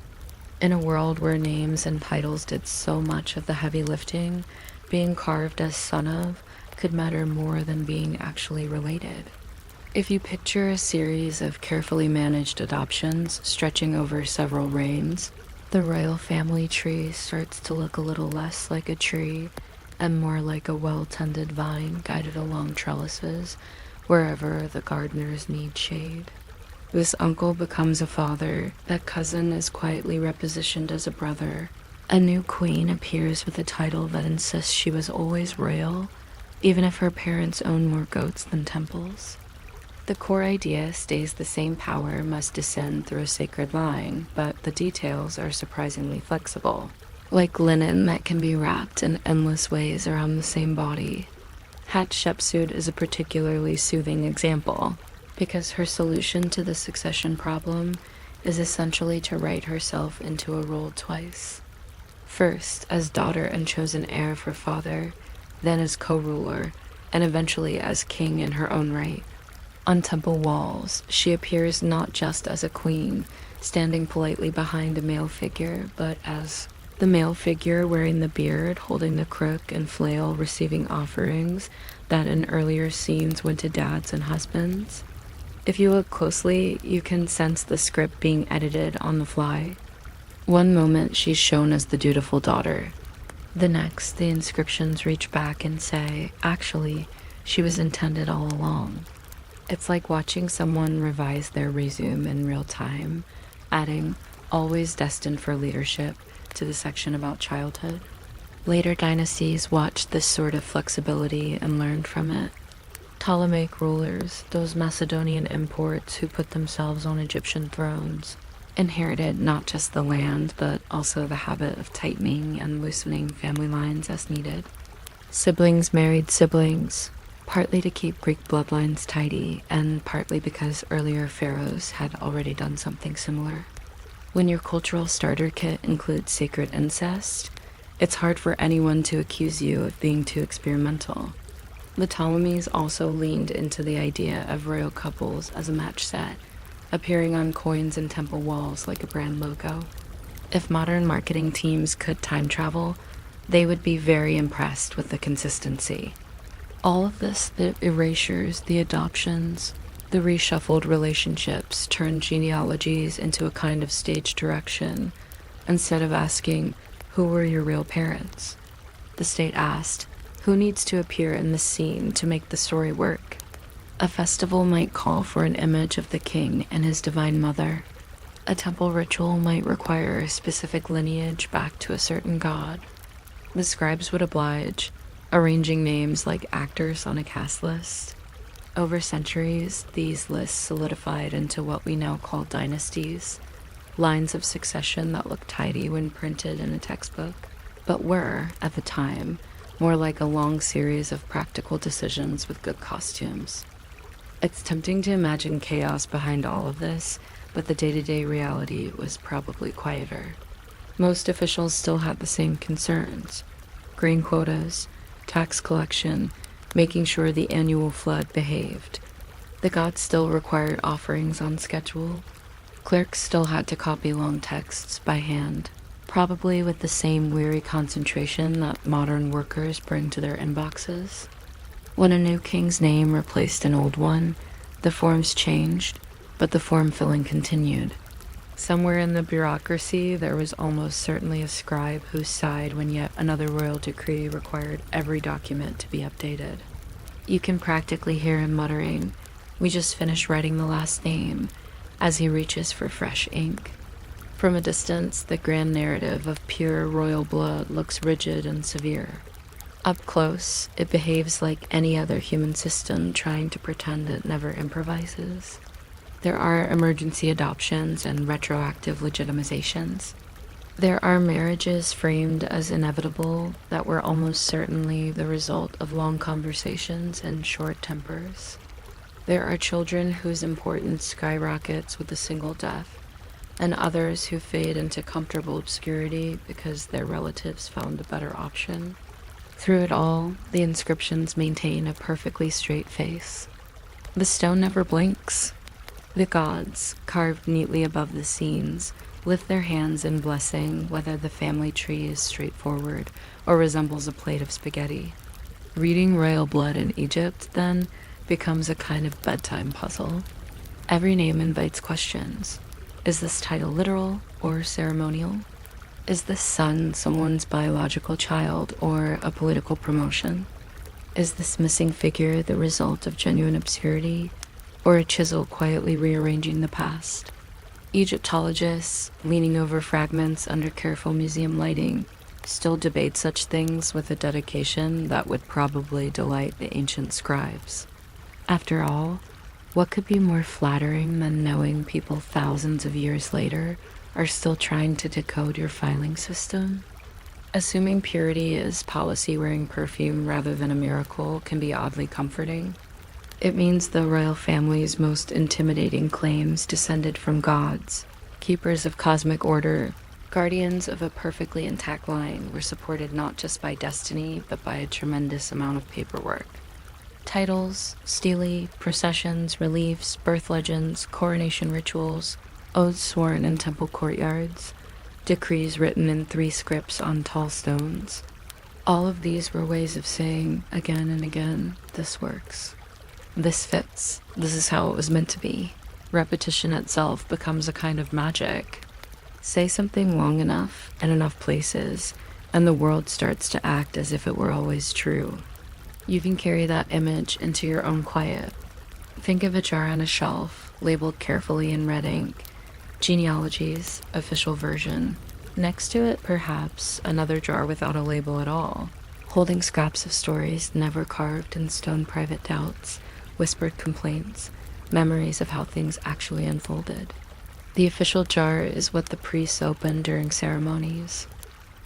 In a world where names and titles did so much of the heavy lifting, being carved as son of could matter more than being actually related. If you picture a series of carefully managed adoptions stretching over several reigns, the royal family tree starts to look a little less like a tree and more like a well-tended vine guided along trellises wherever the gardeners need shade. This uncle becomes a father, that cousin is quietly repositioned as a brother. A new queen appears with a title that insists she was always royal, even if her parents own more goats than temples. The core idea stays the same: power must descend through a sacred line, but the details are surprisingly flexible. Like linen that can be wrapped in endless ways around the same body. Hatshepsut is a particularly soothing example, because her solution to the succession problem is essentially to write herself into a role twice. First as daughter and chosen heir for father, then as co-ruler, and eventually as king in her own right. On temple walls, she appears not just as a queen, standing politely behind a male figure, but as the male figure wearing the beard, holding the crook and flail, receiving offerings that in earlier scenes went to dads and husbands. If you look closely, you can sense the script being edited on the fly. One moment she's shown as the dutiful daughter. The next, the inscriptions reach back and say, actually, she was intended all along. It's like watching someone revise their resume in real time, adding always destined for leadership to the section about childhood. Later dynasties watched this sort of flexibility and learned from it. Ptolemaic rulers, those Macedonian imports who put themselves on Egyptian thrones, inherited not just the land, but also the habit of tightening and loosening family lines as needed. Siblings married siblings, partly to keep Greek bloodlines tidy, and partly because earlier pharaohs had already done something similar. When your cultural starter kit includes sacred incest, it's hard for anyone to accuse you of being too experimental. The Ptolemies also leaned into the idea of royal couples as a match set, appearing on coins and temple walls like a brand logo. If modern marketing teams could time travel, they would be very impressed with the consistency. All of this, the erasures, the adoptions, the reshuffled relationships, turned genealogies into a kind of stage direction. Instead of asking, who were your real parents? The state asked, who needs to appear in the scene to make the story work? A festival might call for an image of the king and his divine mother. A temple ritual might require a specific lineage back to a certain god. The scribes would oblige, arranging names like actors on a cast list. Over centuries, these lists solidified into what we now call dynasties, lines of succession that look tidy when printed in a textbook, but were, at the time, more like a long series of practical decisions with good costumes. It's tempting to imagine chaos behind all of this, but the day-to-day reality was probably quieter. Most officials still had the same concerns: grain quotas, tax collection, making sure the annual flood behaved. The gods still required offerings on schedule. Clerks still had to copy long texts by hand, probably with the same weary concentration that modern workers bring to their inboxes. When a new king's name replaced an old one, the forms changed, but the form filling continued. Somewhere in the bureaucracy, there was almost certainly a scribe who sighed when yet another royal decree required every document to be updated. You can practically hear him muttering, "We just finished writing the last name," as he reaches for fresh ink. From a distance, the grand narrative of pure royal blood looks rigid and severe. Up close, it behaves like any other human system trying to pretend it never improvises. There are emergency adoptions and retroactive legitimizations. There are marriages framed as inevitable that were almost certainly the result of long conversations and short tempers. There are children whose importance skyrockets with a single death, and others who fade into comfortable obscurity because their relatives found a better option. Through it all, the inscriptions maintain a perfectly straight face. The stone never blinks. The gods, carved neatly above the scenes, lift their hands in blessing whether the family tree is straightforward or resembles a plate of spaghetti. Reading royal blood in Egypt, then, becomes a kind of bedtime puzzle. Every name invites questions. Is this title literal or ceremonial? Is this son someone's biological child or a political promotion? Is this missing figure the result of genuine obscurity or a chisel quietly rearranging the past? Egyptologists, leaning over fragments under careful museum lighting, still debate such things with a dedication that would probably delight the ancient scribes. After all, what could be more flattering than knowing people thousands of years later are still trying to decode your filing system? Assuming purity is policy-wearing perfume rather than a miracle can be oddly comforting. It means the royal family's most intimidating claims descended from gods, keepers of cosmic order, guardians of a perfectly intact line, were supported not just by destiny, but by a tremendous amount of paperwork. Titles, stelae, processions, reliefs, birth legends, coronation rituals, oaths sworn in temple courtyards, decrees written in 3 scripts on tall stones. All of these were ways of saying, again and again, this works. This fits. This is how it was meant to be. Repetition itself becomes a kind of magic. Say something long enough in enough places, and the world starts to act as if it were always true. You can carry that image into your own quiet. Think of a jar on a shelf, labeled carefully in red ink, genealogies, official version. Next to it, perhaps, another jar without a label at all, holding scraps of stories never carved in stone, private doubts, whispered complaints, memories of how things actually unfolded. The official jar is what the priests open during ceremonies.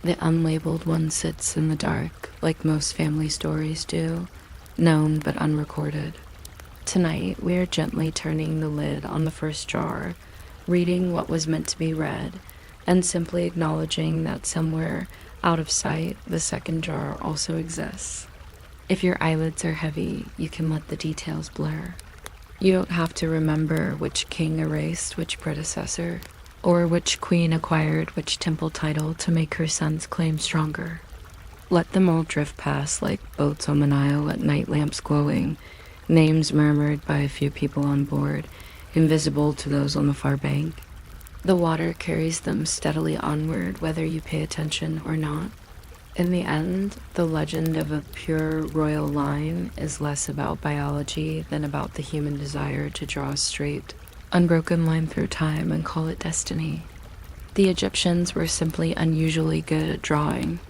The unlabeled one sits in the dark, like most family stories do, known but unrecorded. Tonight, we are gently turning the lid on the first jar, reading what was meant to be read, and simply acknowledging that somewhere out of sight, the second jar also exists. If your eyelids are heavy, you can let the details blur. You don't have to remember which king erased which predecessor, or which queen acquired which temple title to make her son's claim stronger. Let them all drift past like boats on the Nile at night lamps glowing, names murmured by a few people on board, invisible to those on the far bank. The water carries them steadily onward whether you pay attention or not. In the end, the legend of a pure royal line is less about biology than about the human desire to draw a straight, unbroken line through time and call it destiny. The Egyptians were simply unusually good at drawing.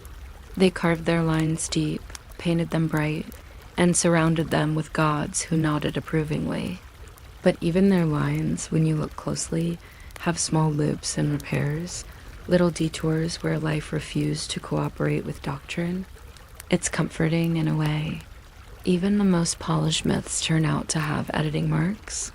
They carved their lines deep, painted them bright, and surrounded them with gods who nodded approvingly. But even their lines, when you look closely, have small loops and repairs, little detours where life refused to cooperate with doctrine. It's comforting in a way. Even the most polished myths turn out to have editing marks.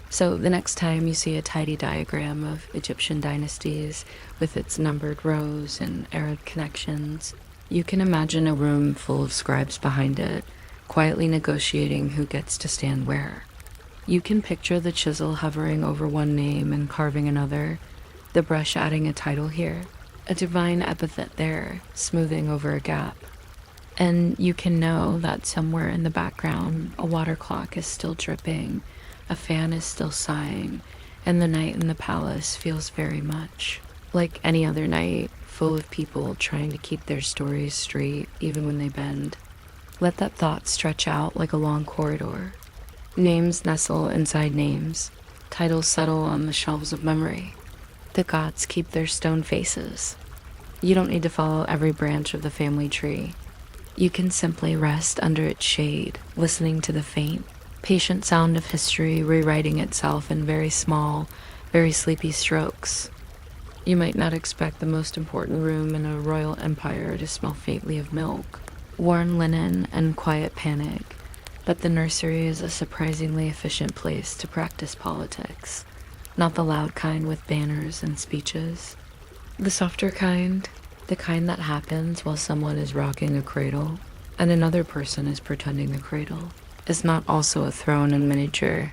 So the next time you see a tidy diagram of Egyptian dynasties with its numbered rows and Arab connections, you can imagine a room full of scribes behind it, quietly negotiating who gets to stand where. You can picture the chisel hovering over one name and carving another, the brush adding a title here, a divine epithet there, smoothing over a gap. And you can know that somewhere in the background, a water clock is still dripping, a fan is still sighing, and the night in the palace feels very much like any other night, full of people trying to keep their stories straight even when they bend. Let that thought stretch out like a long corridor. Names nestle inside names, titles settle on the shelves of memory. The gods keep their stone faces. You don't need to follow every branch of the family tree. You can simply rest under its shade, listening to the faint, patient sound of history rewriting itself in very small, very sleepy strokes. You might not expect the most important room in a royal empire to smell faintly of milk, worn linen, and quiet panic, but the nursery is a surprisingly efficient place to practice politics. not the loud kind with banners and speeches. The softer kind, the kind that happens while someone is rocking a cradle and another person is pretending the cradle, is not also a throne in miniature.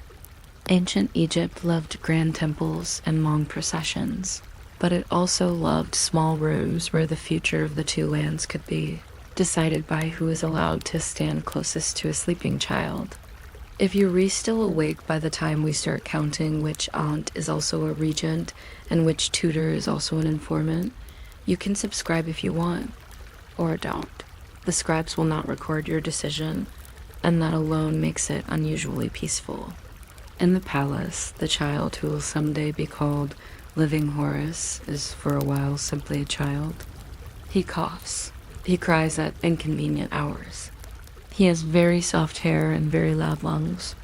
Ancient Egypt loved grand temples and long processions, but it also loved small rooms where the future of the two lands could be decided by who is allowed to stand closest to a sleeping child. If you're still awake by the time we start counting which aunt is also a regent and which tutor is also an informant, you can subscribe if you want, or don't. The scribes will not record your decision, and that alone makes it unusually peaceful. In the palace, the child who will someday be called Living Horus is for a while simply a child. He coughs. He cries at inconvenient hours. He has very soft hair and very loud lungs.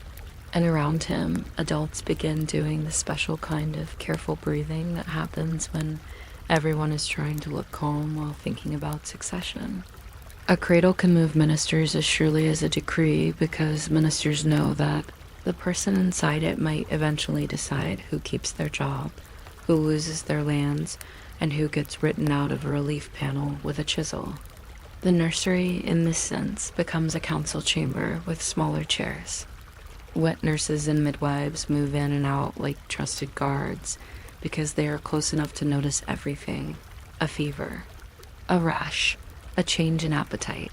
And around him, adults begin doing the special kind of careful breathing that happens when everyone is trying to look calm while thinking about succession. A cradle can move ministers as surely as a decree because ministers know that the person inside it might eventually decide who keeps their job, who loses their lands, and who gets written out of a relief panel with a chisel. The nursery, in this sense, becomes a council chamber with smaller chairs. Wet nurses and midwives move in and out like trusted guards because they are close enough to notice everything. A fever, a rash, a change in appetite,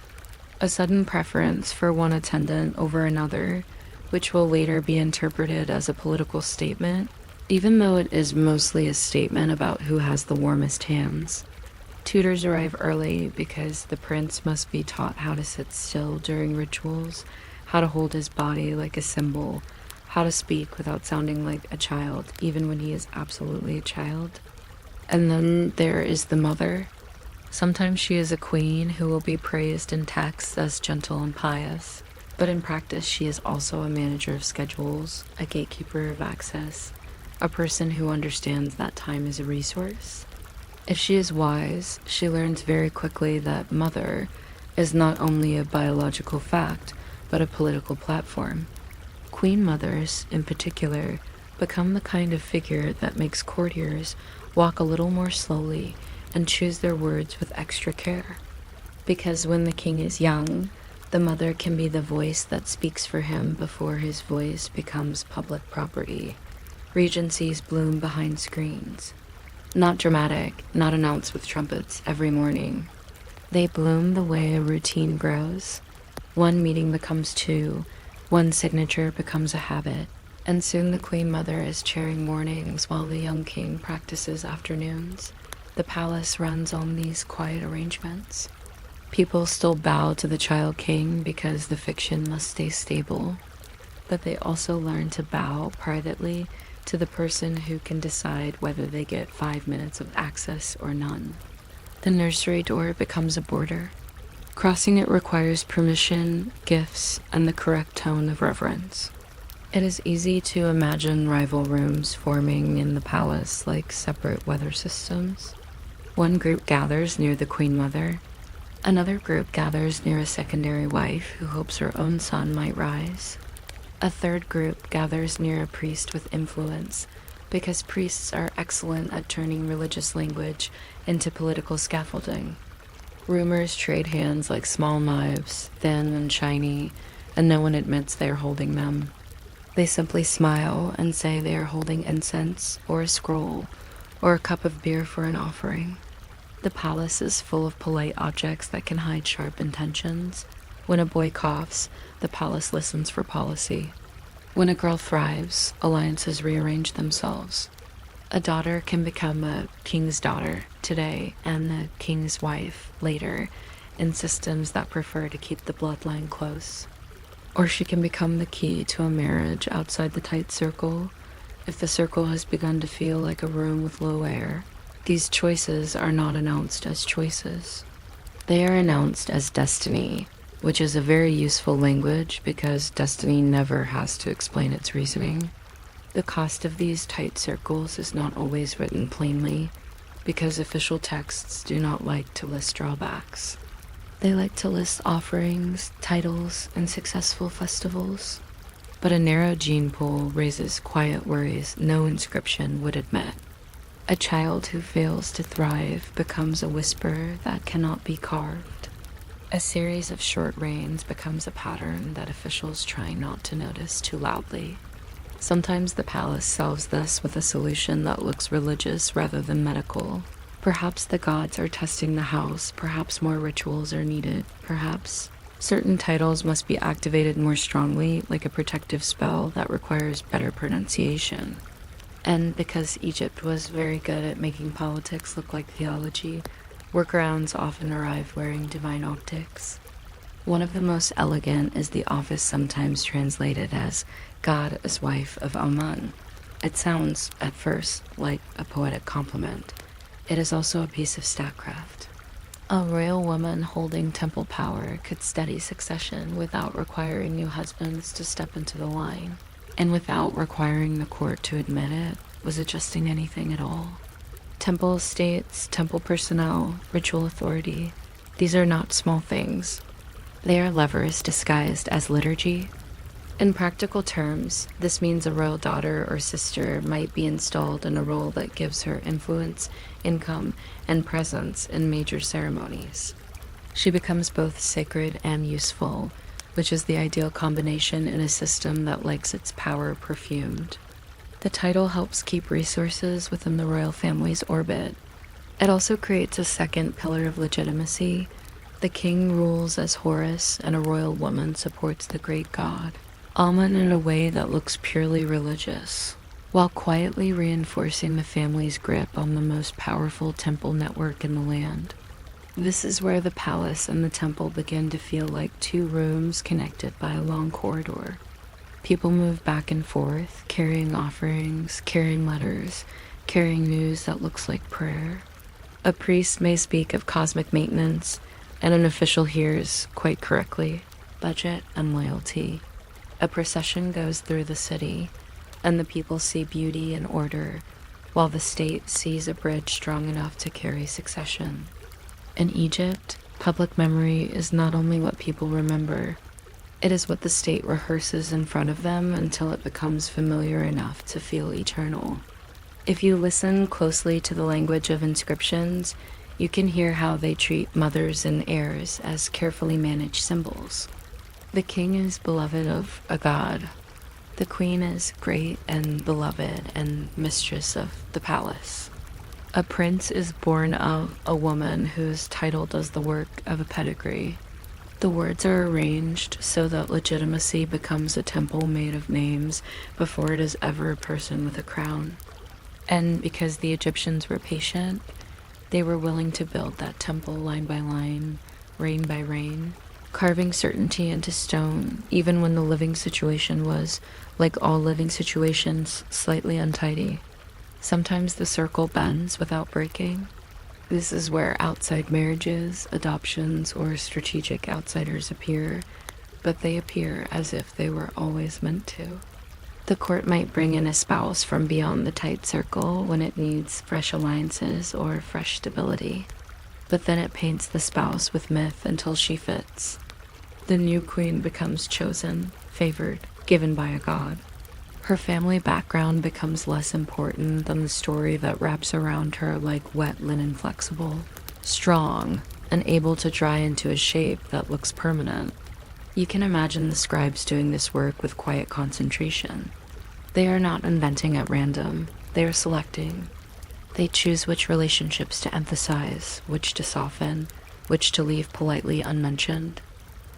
a sudden preference for one attendant over another, which will later be interpreted as a political statement, even though it is mostly a statement about who has the warmest hands. Tutors arrive early because the prince must be taught how to sit still during rituals, how to hold his body like a symbol, how to speak without sounding like a child, even when he is absolutely a child. And then there is the mother. Sometimes she is a queen who will be praised in text as gentle and pious, but in practice she is also a manager of schedules, a gatekeeper of access, a person who understands that time is a resource. If she is wise, she learns very quickly that mother is not only a biological fact, but a political platform. Queen mothers, in particular, become the kind of figure that makes courtiers walk a little more slowly and choose their words with extra care. Because when the king is young, the mother can be the voice that speaks for him before his voice becomes public property. Regencies bloom behind screens. Not dramatic, not announced with trumpets every morning. They bloom the way a routine grows. One meeting becomes two, one signature becomes a habit, and soon the queen mother is chairing mornings while the young king practices afternoons. The palace runs on these quiet arrangements. People still bow to the child king because the fiction must stay stable, but they also learn to bow privately to the person who can decide whether they get 5 minutes of access or none. The nursery door becomes a border. Crossing it requires permission, gifts, and the correct tone of reverence. It is easy to imagine rival rooms forming in the palace like separate weather systems. One group gathers near the queen mother. Another group gathers near a secondary wife who hopes her own son might rise. A third group gathers near a priest with influence, because priests are excellent at turning religious language into political scaffolding. Rumors trade hands like small knives, thin and shiny, and no one admits they are holding them. They simply smile and say they are holding incense, or a scroll, or a cup of beer for an offering. The palace is full of polite objects that can hide sharp intentions. When a boy coughs, the palace listens for policy. When a girl thrives, alliances rearrange themselves. A daughter can become a king's daughter today and a king's wife later in systems that prefer to keep the bloodline close. Or she can become the key to a marriage outside the tight circle if the circle has begun to feel like a room with low air. These choices are not announced as choices. They are announced as destiny, which is a very useful language because destiny never has to explain its reasoning. The cost of these tight circles is not always written plainly because official texts do not like to list drawbacks. They like to list offerings, titles, and successful festivals. but a narrow gene pool raises quiet worries no inscription would admit. A child who fails to thrive becomes a whisper that cannot be carved. A series of short reigns becomes a pattern that officials try not to notice too loudly. Sometimes the palace solves this with a solution that looks religious rather than medical. Perhaps the gods are testing the house, perhaps more rituals are needed, perhaps certain titles must be activated more strongly, like a protective spell that requires better pronunciation. And because Egypt was very good at making politics look like theology, workarounds often arrive wearing divine optics. One of the most elegant is the office sometimes translated as God as wife of Amun. It sounds, at first, like a poetic compliment. It is also a piece of statecraft. A royal woman holding temple power could steady succession without requiring new husbands to step into the line, and without requiring the court to admit it was adjusting anything at all. Temple estates, temple personnel, ritual authority, these are not small things. They are levers disguised as liturgy. In practical terms, this means a royal daughter or sister might be installed in a role that gives her influence, income, and presence in major ceremonies. She becomes both sacred and useful, which is the ideal combination in a system that likes its power perfumed. The title helps keep resources within the royal family's orbit. It also creates a second pillar of legitimacy. The king rules as Horus, and a royal woman supports the great god. Amun in a way that looks purely religious, while quietly reinforcing the family's grip on the most powerful temple network in the land. This is where the palace and the temple begin to feel like two rooms connected by a long corridor. People move back and forth, carrying offerings, carrying letters, carrying news that looks like prayer. A priest may speak of cosmic maintenance, and an official hears, quite correctly, budget and loyalty. A procession goes through the city, and the people see beauty and order, while the state sees a bridge strong enough to carry succession. In Egypt, public memory is not only what people remember, it is what the state rehearses in front of them until it becomes familiar enough to feel eternal. If you listen closely to the language of inscriptions, you can hear how they treat mothers and heirs as carefully managed symbols. The king is beloved of a god. The queen is great and beloved and mistress of the palace. A prince is born of a woman whose title does the work of a pedigree. The words are arranged so that legitimacy becomes a temple made of names before it is ever a person with a crown. And because the Egyptians were patient, they were willing to build that temple line by line, reign by reign, carving certainty into stone, even when the living situation was, like all living situations, slightly untidy. Sometimes the circle bends without breaking. This is where outside marriages, adoptions, or strategic outsiders appear, but they appear as if they were always meant to. The court might bring in a spouse from beyond the tight circle when it needs fresh alliances or fresh stability, but then it paints the spouse with myth until she fits. The new queen becomes chosen, favored, given by a god. Her family background becomes less important than the story that wraps around her like wet linen, flexible, strong, and able to dry into a shape that looks permanent. You can imagine the scribes doing this work with quiet concentration. They are not inventing at random, they are selecting. They choose which relationships to emphasize, which to soften, which to leave politely unmentioned.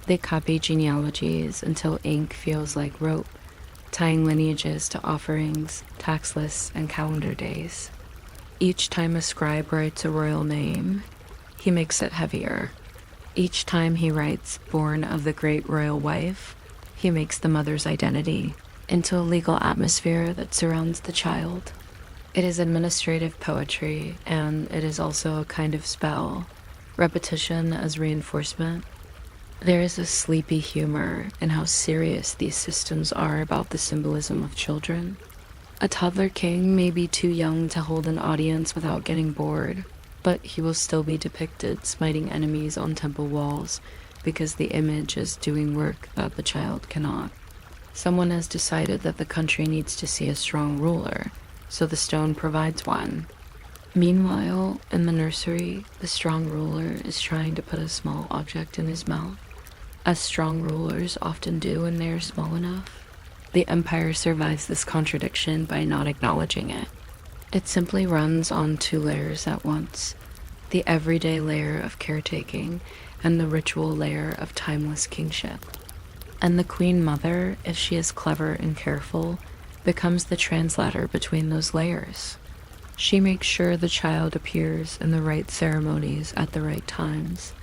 They copy genealogies until ink feels like rope, tying lineages to offerings, tax lists, and calendar days. Each time a scribe writes a royal name, he makes it heavier. Each time he writes born of the great royal wife, he makes the mother's identity into a legal atmosphere that surrounds the child. It is administrative poetry, and it is also a kind of spell, repetition as reinforcement. There is a sleepy humor in how serious these systems are about the symbolism of children. A toddler king may be too young to hold an audience without getting bored, but he will still be depicted smiting enemies on temple walls because the image is doing work that the child cannot. Someone has decided that the country needs to see a strong ruler, so the stone provides one. Meanwhile, in the nursery, the strong ruler is trying to put a small object in his mouth, as strong rulers often do when they are small enough. The Empire survives this contradiction by not acknowledging it. It simply runs on two layers at once, the everyday layer of caretaking and the ritual layer of timeless kingship. And the Queen Mother, if she is clever and careful, becomes the translator between those layers. She makes sure the child appears in the right ceremonies at the right times.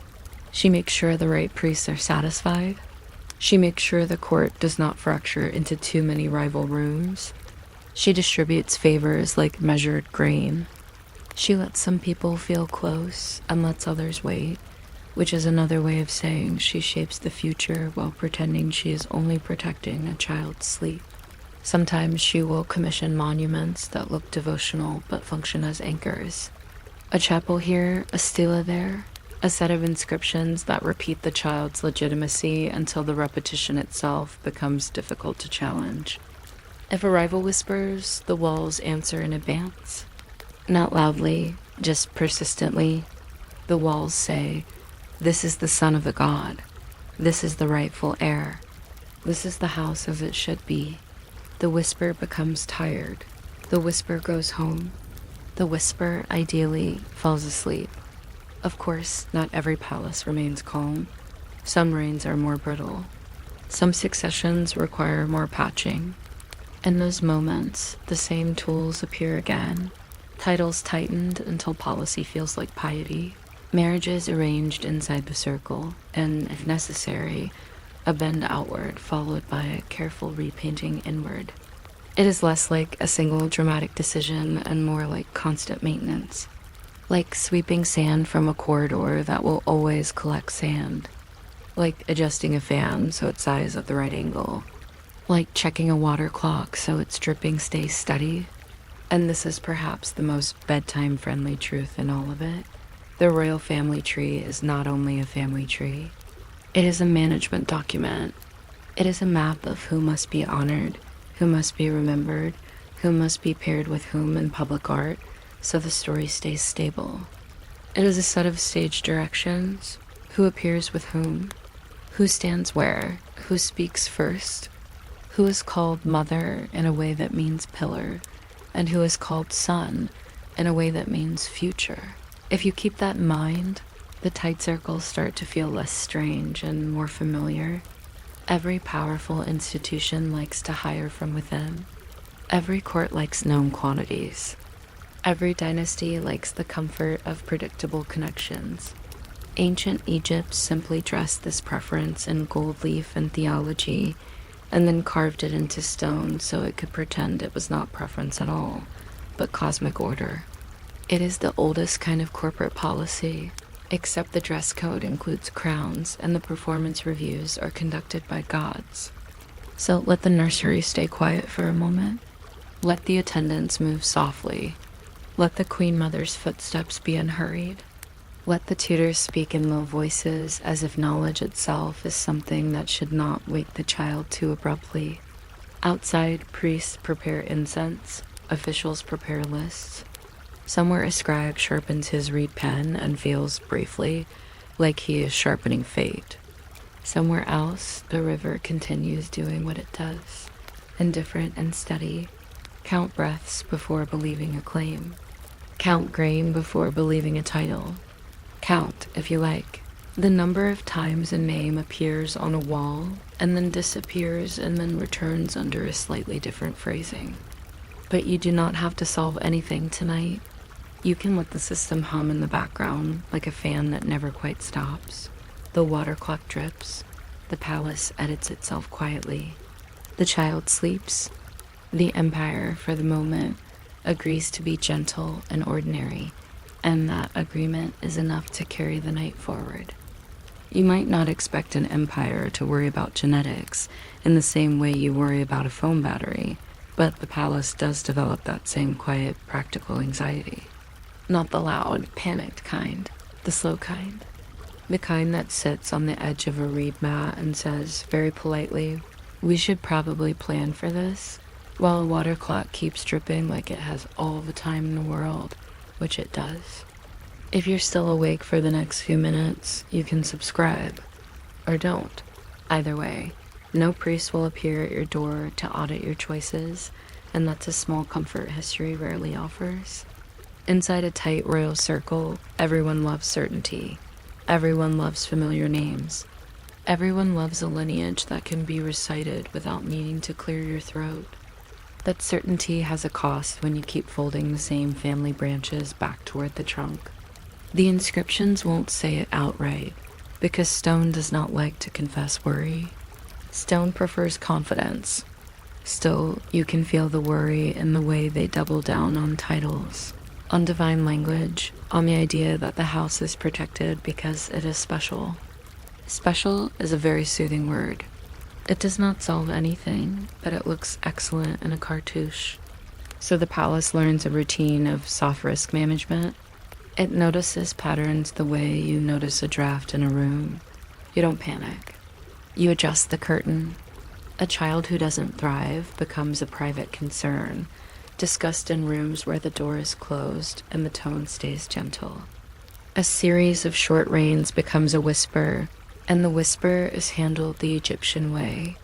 She makes sure the right priests are satisfied. She makes sure the court does not fracture into too many rival rooms. She distributes favors like measured grain. She lets some people feel close and lets others wait, which is another way of saying she shapes the future while pretending she is only protecting a child's sleep. Sometimes she will commission monuments that look devotional but function as anchors. A chapel here, a stela there, a set of inscriptions that repeat the child's legitimacy until the repetition itself becomes difficult to challenge. If a rival whispers, the walls answer in advance. Not loudly, just persistently. The walls say, "This is the son of the god. This is the rightful heir. This is the house as it should be." The whisper becomes tired. The whisper goes home. The whisper, ideally, falls asleep. Of course, not every palace remains calm. Some reigns are more brittle. Some successions require more patching. In those moments, the same tools appear again. Titles tightened until policy feels like piety. Marriages arranged inside the circle, and, if necessary, a bend outward followed by a careful repainting inward. It is less like a single dramatic decision and more like constant maintenance. Like sweeping sand from a corridor that will always collect sand. Like adjusting a fan so it sighs at the right angle. Like checking a water clock so its dripping stays steady. And this is perhaps the most bedtime-friendly truth in all of it. The royal family tree is not only a family tree. It is a management document. It is a map of who must be honored, who must be remembered, who must be paired with whom in public art, so the story stays stable. It is a set of stage directions, who appears with whom, who stands where, who speaks first, who is called mother in a way that means pillar, and who is called son in a way that means future. If you keep that in mind, the tight circles start to feel less strange and more familiar. Every powerful institution likes to hire from within. Every court likes known quantities. Every dynasty likes the comfort of predictable connections. Ancient Egypt simply dressed this preference in gold leaf and theology, and then carved it into stone so it could pretend it was not preference at all, but cosmic order. It is the oldest kind of corporate policy, except the dress code includes crowns and the performance reviews are conducted by gods. So let the nursery stay quiet for a moment. Let the attendants move softly. Let the Queen Mother's footsteps be unhurried. Let the tutors speak in low voices as if knowledge itself is something that should not wake the child too abruptly. Outside, priests prepare incense, officials prepare lists. Somewhere a scribe sharpens his reed pen and feels briefly like he is sharpening fate. Somewhere else, the river continues doing what it does, indifferent and steady. Count breaths before believing a claim. Count grain before believing a title. Count, if you like, the number of times a name appears on a wall and then disappears and then returns under a slightly different phrasing. But you do not have to solve anything tonight. You can let the system hum in the background like a fan that never quite stops. The water clock drips. The palace edits itself quietly. The child sleeps. The Empire, for the moment, agrees to be gentle and ordinary, and that agreement is enough to carry the night forward. You might not expect an empire to worry about genetics in the same way you worry about a phone battery, but the palace does develop that same quiet, practical anxiety. Not the loud, panicked kind, the slow kind. The kind that sits on the edge of a reed mat and says, very politely, We should probably plan for this, while a water clock keeps dripping like it has all the time in the world, which it does. If you're still awake for the next few minutes, you can subscribe. Or don't. Either way, no priest will appear at your door to audit your choices, and that's a small comfort history rarely offers. Inside a tight royal circle, everyone loves certainty. Everyone loves familiar names. Everyone loves a lineage that can be recited without needing to clear your throat. That certainty has a cost when you keep folding the same family branches back toward the trunk. The inscriptions won't say it outright, because stone does not like to confess worry. Stone prefers confidence. Still, you can feel the worry in the way they double down on titles, on divine language, on the idea that the house is protected because it is special. Special is a very soothing word. It does not solve anything, but it looks excellent in a cartouche. So the palace learns a routine of soft risk management. It notices patterns the way you notice a draft in a room. You don't panic. You adjust the curtain. A child who doesn't thrive becomes a private concern, discussed in rooms where the door is closed and the tone stays gentle. A series of short rains becomes a whisper, and the whisper is handled the Egyptian way,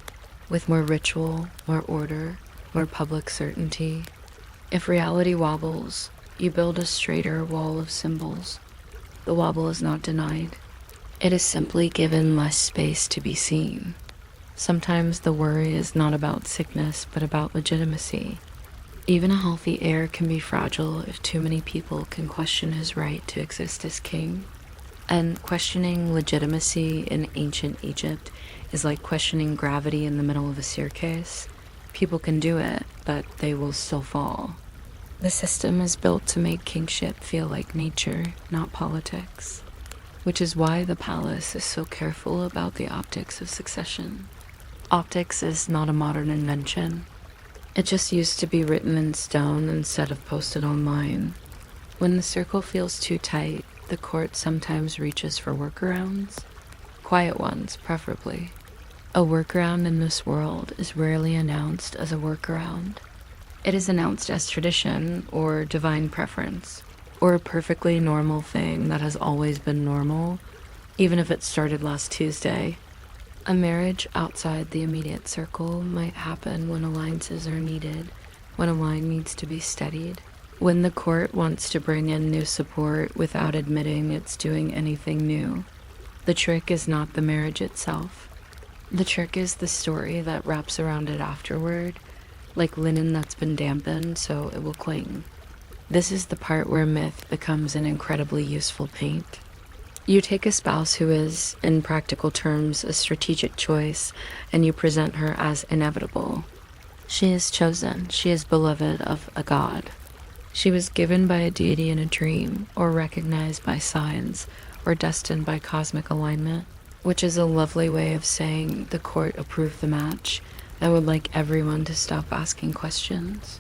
with more ritual, more order, more public certainty. If reality wobbles, you build a straighter wall of symbols. The wobble is not denied. It is simply given less space to be seen. Sometimes the worry is not about sickness, but about legitimacy. Even a healthy heir can be fragile if too many people can question his right to exist as king. And questioning legitimacy in ancient Egypt is like questioning gravity in the middle of a staircase. People can do it, but they will still fall. The system is built to make kingship feel like nature, not politics, which is why the palace is so careful about the optics of succession. Optics is not a modern invention. It just used to be written in stone instead of posted online. When the circle feels too tight, the court sometimes reaches for workarounds. Quiet ones, preferably. A workaround in this world is rarely announced as a workaround. It is announced as tradition or divine preference, or a perfectly normal thing that has always been normal, even if it started last Tuesday. A marriage outside the immediate circle might happen when alliances are needed, when a line needs to be steadied, when the court wants to bring in new support without admitting it's doing anything new. The trick is not the marriage itself. The trick is the story that wraps around it afterward, like linen that's been dampened so it will cling. This is the part where myth becomes an incredibly useful paint. You take a spouse who is, in practical terms, a strategic choice, and you present her as inevitable. She is chosen, she is beloved of a god. She was given by a deity in a dream, or recognized by signs, or destined by cosmic alignment, which is a lovely way of saying the court approved the match and would like everyone to stop asking questions.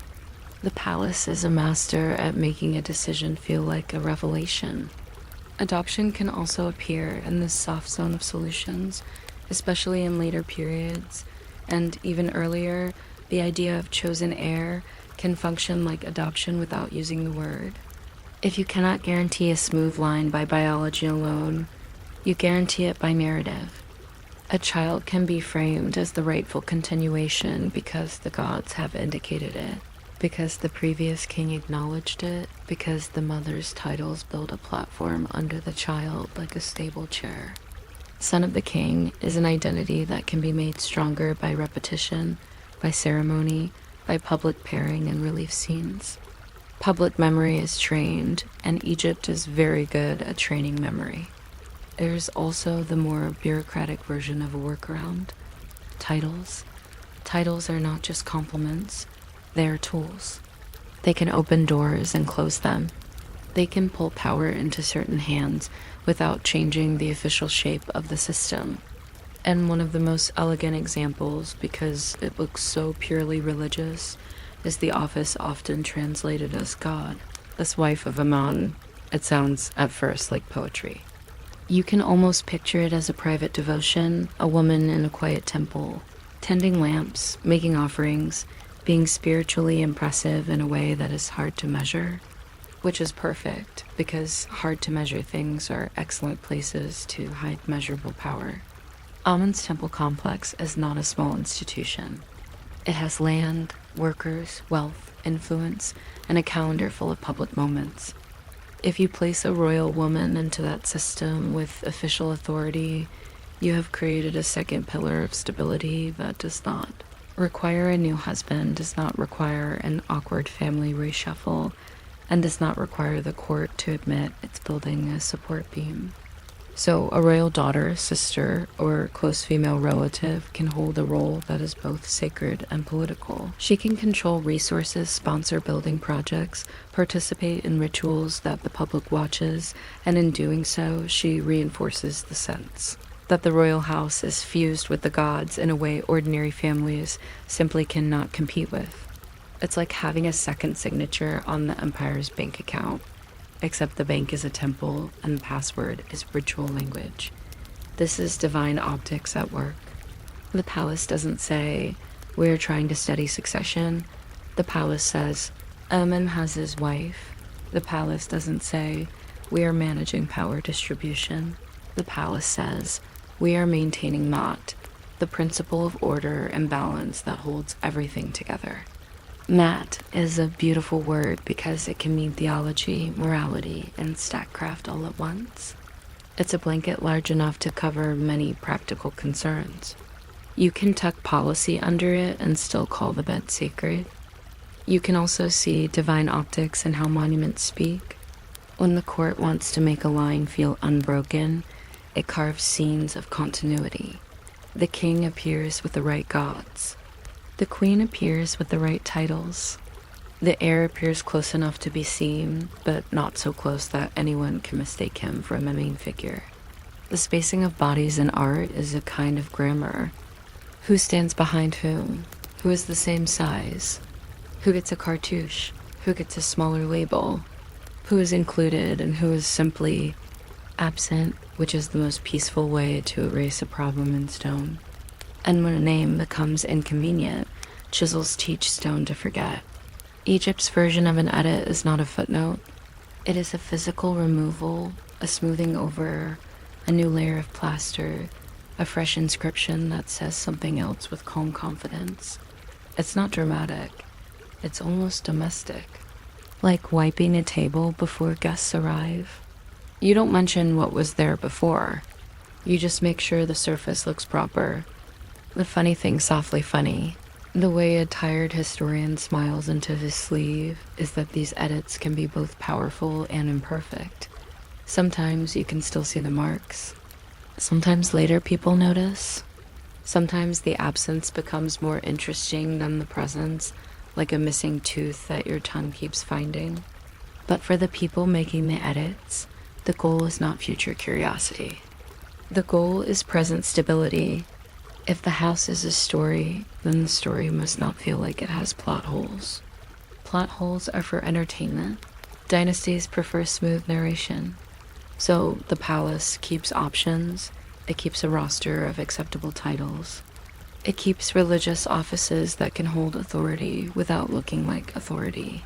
The palace is a master at making a decision feel like a revelation. Adoption can also appear in this soft zone of solutions, especially in later periods, and even earlier, the idea of chosen heir can function like adoption without using the word. If you cannot guarantee a smooth line by biology alone, you guarantee it by narrative. A child can be framed as the rightful continuation because the gods have indicated it, because the previous king acknowledged it, because the mother's titles build a platform under the child like a stable chair. Son of the king is an identity that can be made stronger by repetition, by ceremony, by public pairing and relief scenes. Public memory is trained, and Egypt is very good at training memory. There's also the more bureaucratic version of a workaround. Titles. Titles are not just compliments, they are tools. They can open doors and close them. They can pull power into certain hands without changing the official shape of the system. And one of the most elegant examples, because it looks so purely religious, is the office often translated as God. This wife of Amun. It sounds at first like poetry. You can almost picture it as a private devotion, a woman in a quiet temple, tending lamps, making offerings, being spiritually impressive in a way that is hard to measure, which is perfect because hard to measure things are excellent places to hide measurable power. Amun's temple complex is not a small institution. It has land, workers, wealth, influence, and a calendar full of public moments. If you place a royal woman into that system with official authority, you have created a second pillar of stability that does not require a new husband, does not require an awkward family reshuffle, and does not require the court to admit it's building a support beam. So a royal daughter, sister, or close female relative can hold a role that is both sacred and political. She can control resources, sponsor building projects, participate in rituals that the public watches, and in doing so, she reinforces the sense that the royal house is fused with the gods in a way ordinary families simply cannot compete with. It's like having a second signature on the empire's bank account, except the bank is a temple and the password is ritual language. This is divine optics at work. The palace doesn't say, "We're trying to study succession." The palace says, "Amun has his wife." The palace doesn't say, "We are managing power distribution." The palace says, "We are maintaining Mat, the principle of order and balance that holds everything together." Mat is a beautiful word because it can mean theology, morality, and statecraft all at once. It's a blanket large enough to cover many practical concerns. You can tuck policy under it and still call the bed sacred. You can also see divine optics in how monuments speak. When the court wants to make a line feel unbroken, it carves scenes of continuity. The king appears with the right gods. The queen appears with the right titles. The heir appears close enough to be seen, but not so close that anyone can mistake him for a main figure. The spacing of bodies in art is a kind of grammar. Who stands behind whom? Who is the same size? Who gets a cartouche? Who gets a smaller label? Who is included and who is simply absent, which is the most peaceful way to erase a problem in stone. And when a name becomes inconvenient, chisels teach stone to forget. Egypt's version of an edit is not a footnote. It is a physical removal, a smoothing over, a new layer of plaster, a fresh inscription that says something else with calm confidence. It's not dramatic. It's almost domestic. Like wiping a table before guests arrive. You don't mention what was there before. You just make sure the surface looks proper. The funny thing, softly funny, the way a tired historian smiles into his sleeve is that these edits can be both powerful and imperfect. Sometimes you can still see the marks. Sometimes later people notice. Sometimes the absence becomes more interesting than the presence, like a missing tooth that your tongue keeps finding. But for the people making the edits, the goal is not future curiosity. The goal is present stability. If the house is a story, then the story must not feel like it has plot holes. Plot holes are for entertainment. Dynasties prefer smooth narration. So the palace keeps options. It keeps a roster of acceptable titles. It keeps religious offices that can hold authority without looking like authority.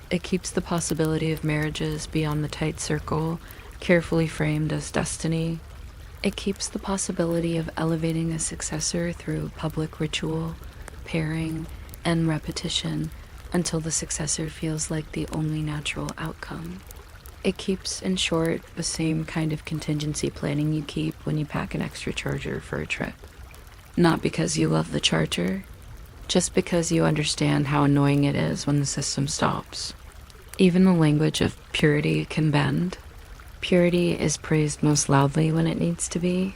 It keeps the possibility of marriages beyond the tight circle, carefully framed as destiny. It keeps the possibility of elevating a successor through public ritual, pairing, and repetition until the successor feels like the only natural outcome. It keeps, in short, the same kind of contingency planning you keep when you pack an extra charger for a trip. Not because you love the charger, just because you understand how annoying it is when the system stops. Even the language of purity can bend. Purity is praised most loudly when it needs to be,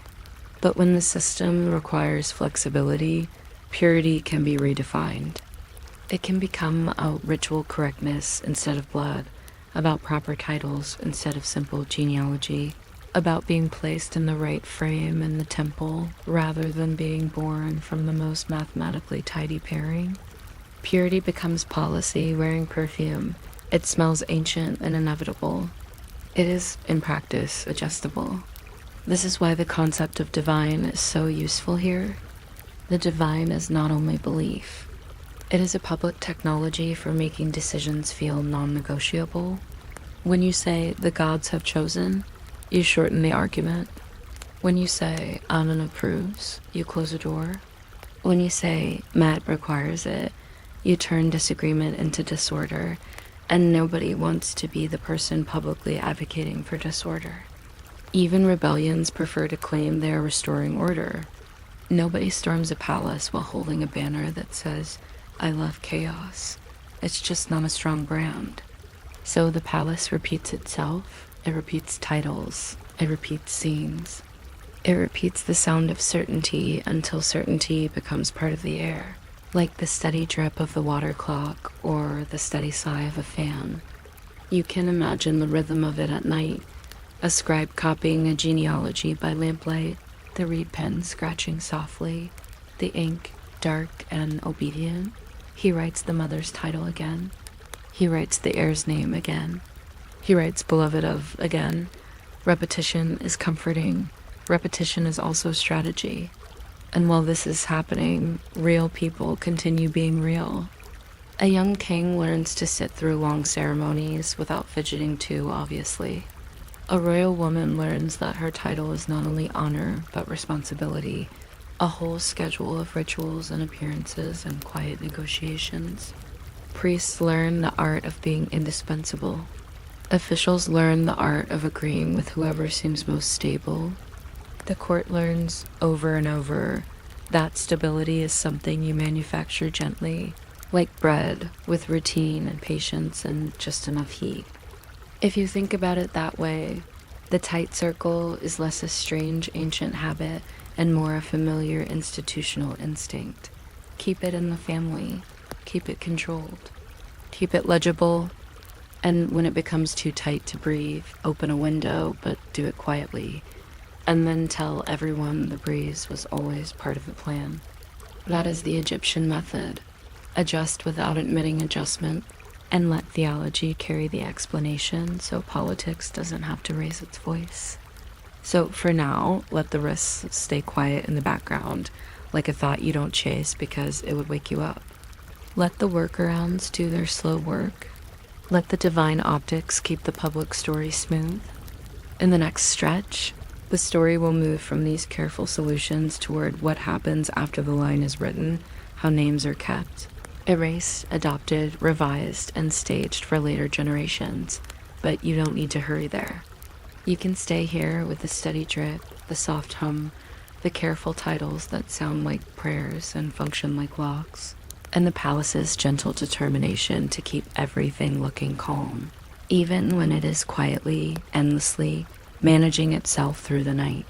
but when the system requires flexibility, purity can be redefined. It can become a ritual correctness instead of blood, about proper titles instead of simple genealogy, about being placed in the right frame in the temple rather than being born from the most mathematically tidy pairing. Purity becomes policy wearing perfume. It smells ancient and inevitable. It is, in practice, adjustable. This is why the concept of divine is so useful here. The divine is not only belief, it is a public technology for making decisions feel non-negotiable. When you say the gods have chosen, you shorten the argument. When you say Anand approves, you close a door. When you say Matt requires it, you turn disagreement into disorder, and nobody wants to be the person publicly advocating for disorder. Even rebellions prefer to claim they are restoring order. Nobody storms a palace while holding a banner that says, I love chaos. It's just not a strong brand. So the palace repeats itself, it repeats titles, it repeats scenes. It repeats the sound of certainty until certainty becomes part of the air, like the steady drip of the water clock or the steady sigh of a fan. You can imagine the rhythm of it at night, a scribe copying a genealogy by lamplight, the reed pen scratching softly, the ink dark and obedient. He writes the mother's title again. He writes the heir's name again. He writes beloved of again. Repetition is comforting. Repetition is also strategy. And while this is happening, real people continue being real. A young king learns to sit through long ceremonies without fidgeting too obviously. A royal woman learns that her title is not only honor, but responsibility. A whole schedule of rituals and appearances and quiet negotiations. Priests learn the art of being indispensable. Officials learn the art of agreeing with whoever seems most stable. The court learns over and over that stability is something you manufacture gently, like bread, with routine and patience and just enough heat. If you think about it that way, the tight circle is less a strange ancient habit and more a familiar institutional instinct. Keep it in the family. Keep it controlled. Keep it legible. And when it becomes too tight to breathe, open a window, but do it quietly. And then tell everyone the breeze was always part of the plan. That is the Egyptian method. Adjust without admitting adjustment, and let theology carry the explanation so politics doesn't have to raise its voice. So for now, let the risks stay quiet in the background, like a thought you don't chase because it would wake you up. Let the workarounds do their slow work. Let the divine optics keep the public story smooth. In the next stretch, the story will move from these careful solutions toward what happens after the line is written, how names are kept, erased, adopted, revised, and staged for later generations. But you don't need to hurry there. You can stay here with the steady drip, the soft hum, the careful titles that sound like prayers and function like locks, and the palace's gentle determination to keep everything looking calm, even when it is quietly, endlessly, managing itself through the night.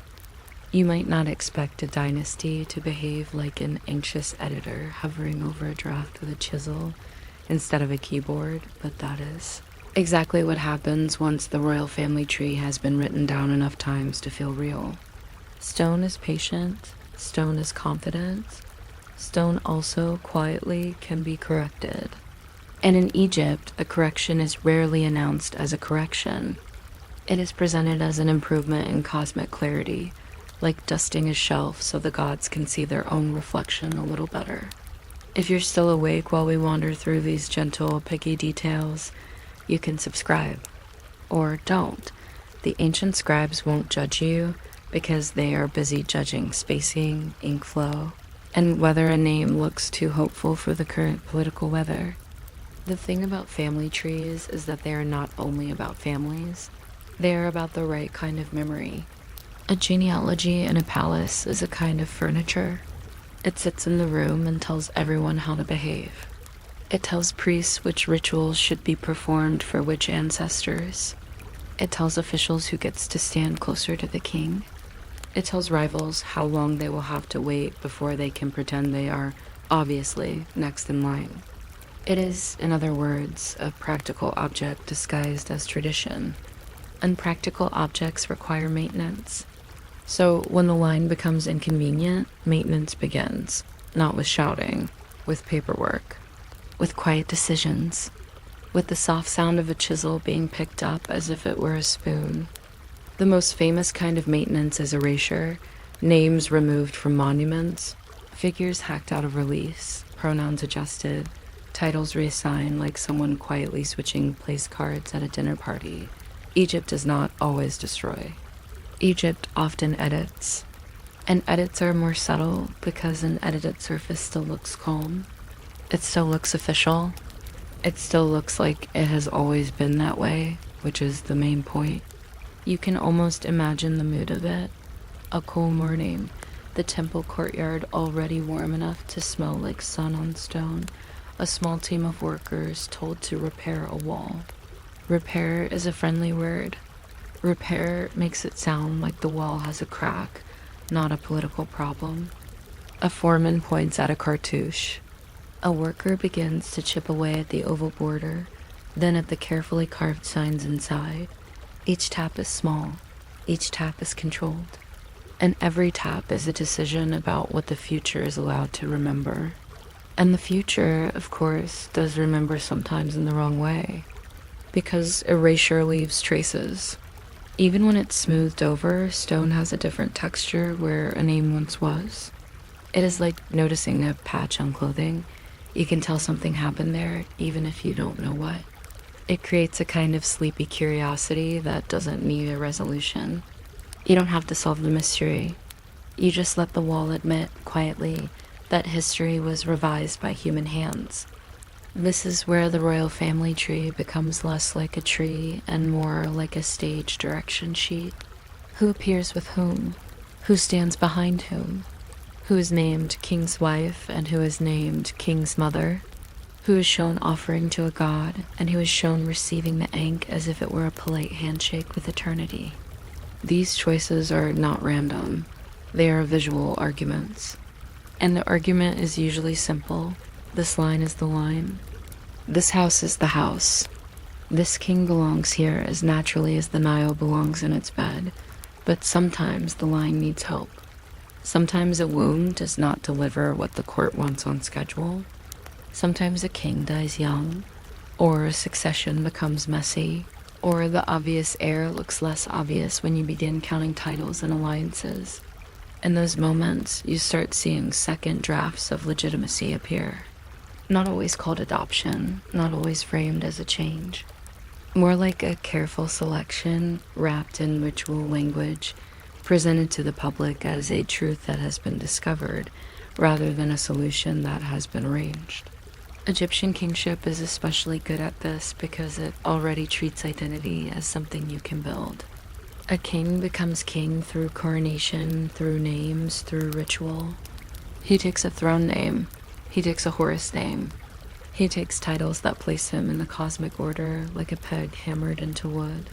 You might not expect a dynasty to behave like an anxious editor hovering over a draft with a chisel instead of a keyboard, but that is exactly what happens once the royal family tree has been written down enough times to feel real. Stone is patient, stone is confident, stone also quietly can be corrected. And in Egypt, a correction is rarely announced as a correction. It is presented as an improvement in cosmic clarity, like dusting a shelf so the gods can see their own reflection a little better. If you're still awake while we wander through these gentle, picky details, you can subscribe. Or don't. The ancient scribes won't judge you because they are busy judging spacing, ink flow, and whether a name looks too hopeful for the current political weather. The thing about family trees is that they are not only about families, they are about the right kind of memory. A genealogy in a palace is a kind of furniture. It sits in the room and tells everyone how to behave. It tells priests which rituals should be performed for which ancestors. It tells officials who gets to stand closer to the king. It tells rivals how long they will have to wait before they can pretend they are, obviously, next in line. It is, in other words, a practical object disguised as tradition. And practical objects require maintenance. So when the line becomes inconvenient, maintenance begins, not with shouting, with paperwork, with quiet decisions, with the soft sound of a chisel being picked up as if it were a spoon. The most famous kind of maintenance is erasure, names removed from monuments, Figures hacked out of release, pronouns adjusted, titles reassigned like someone quietly switching place cards at a dinner party. Egypt does not always destroy. Egypt often edits. And edits are more subtle because an edited surface still looks calm. It still looks official. It still looks like it has always been that way, which is the main point. You can almost imagine the mood of it. A cool morning, the temple courtyard already warm enough to smell like sun on stone, a small team of workers told to repair a wall. Repair is a friendly word. Repair makes it sound like the wall has a crack, not a political problem. A foreman points at a cartouche. A worker begins to chip away at the oval border, then at the carefully carved signs inside. Each tap is small. Each tap is controlled. And every tap is a decision about what the future is allowed to remember. And the future, of course, does remember sometimes in the wrong way, because erasure leaves traces. Even when it's smoothed over, stone has a different texture where a name once was. It is like noticing a patch on clothing. You can tell something happened there, even if you don't know what. It creates a kind of sleepy curiosity that doesn't need a resolution. You don't have to solve the mystery. You just let the wall admit, quietly, that history was revised by human hands. This is where the royal family tree becomes less like a tree and more like a stage direction sheet. Who appears with whom? Who stands behind whom? Who is named king's wife and who is named king's mother? Who is shown offering to a god and who is shown receiving the ankh as if it were a polite handshake with eternity? These choices are not random. They are visual arguments. And the argument is usually simple. This line is the line. This house is the house. This king belongs here as naturally as the Nile belongs in its bed. But sometimes the line needs help. Sometimes a womb does not deliver what the court wants on schedule. Sometimes a king dies young, or a succession becomes messy, or the obvious heir looks less obvious when you begin counting titles and alliances. In those moments, you start seeing second drafts of legitimacy appear. Not always called adoption, not always framed as a change. More like a careful selection wrapped in ritual language, presented to the public as a truth that has been discovered, rather than a solution that has been arranged. Egyptian kingship is especially good at this because it already treats identity as something you can build. A king becomes king through coronation, through names, through ritual. He takes a throne name. He takes a Horus name. He takes titles that place him in the cosmic order like a peg hammered into wood.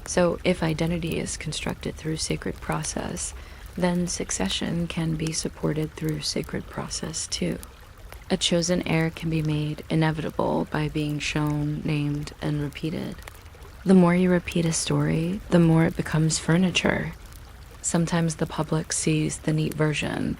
So if identity is constructed through sacred process, then succession can be supported through sacred process too. A chosen heir can be made inevitable by being shown, named, and repeated. The more you repeat a story, the more it becomes furniture. Sometimes the public sees the neat version.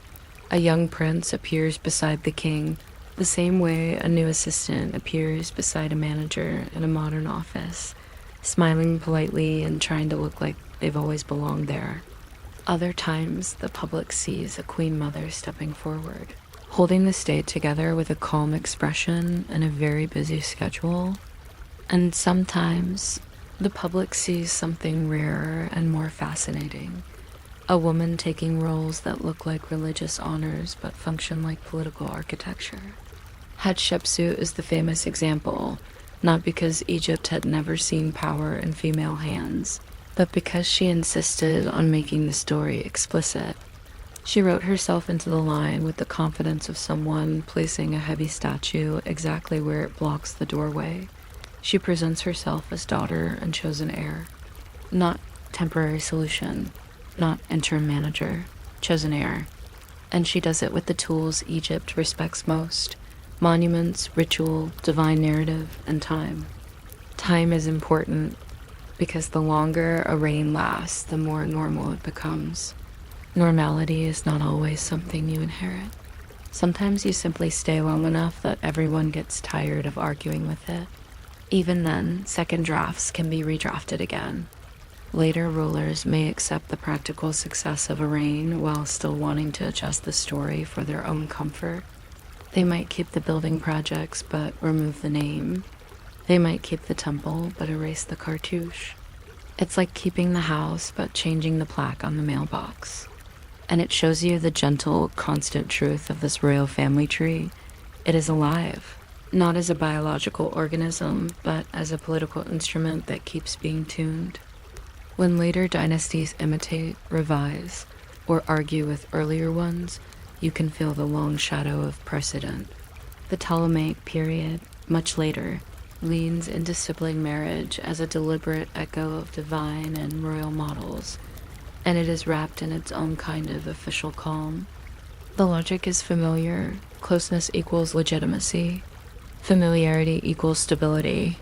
A young prince appears beside the king, the same way a new assistant appears beside a manager in a modern office, smiling politely and trying to look like they've always belonged there. Other times, the public sees a queen mother stepping forward, holding the state together with a calm expression and a very busy schedule. And sometimes, the public sees something rarer and more fascinating. A woman taking roles that look like religious honors but function like political architecture. Hatshepsut is the famous example, not because Egypt had never seen power in female hands, but because she insisted on making the story explicit. She wrote herself into the line with the confidence of someone placing a heavy statue exactly where it blocks the doorway. She presents herself as daughter and chosen heir. Not temporary solution, not interim manager, chosen heir. And she does it with the tools Egypt respects most: monuments, ritual, divine narrative, and time. Time is important because the longer a reign lasts, the more normal it becomes. Normality is not always something you inherit. Sometimes you simply stay long enough that everyone gets tired of arguing with it. Even then, second drafts can be redrafted again. Later rulers may accept the practical success of a reign while still wanting to adjust the story for their own comfort. They might keep the building projects but remove the name. They might keep the temple but erase the cartouche. It's like keeping the house but changing the plaque on the mailbox. And it shows you the gentle, constant truth of this royal family tree. It is alive, not as a biological organism, but as a political instrument that keeps being tuned. When later dynasties imitate, revise, or argue with earlier ones, you can feel the long shadow of precedent. The Ptolemaic period, much later, leans into sibling marriage as a deliberate echo of divine and royal models, and it is wrapped in its own kind of official calm. The logic is familiar. Closeness equals legitimacy. Familiarity equals stability.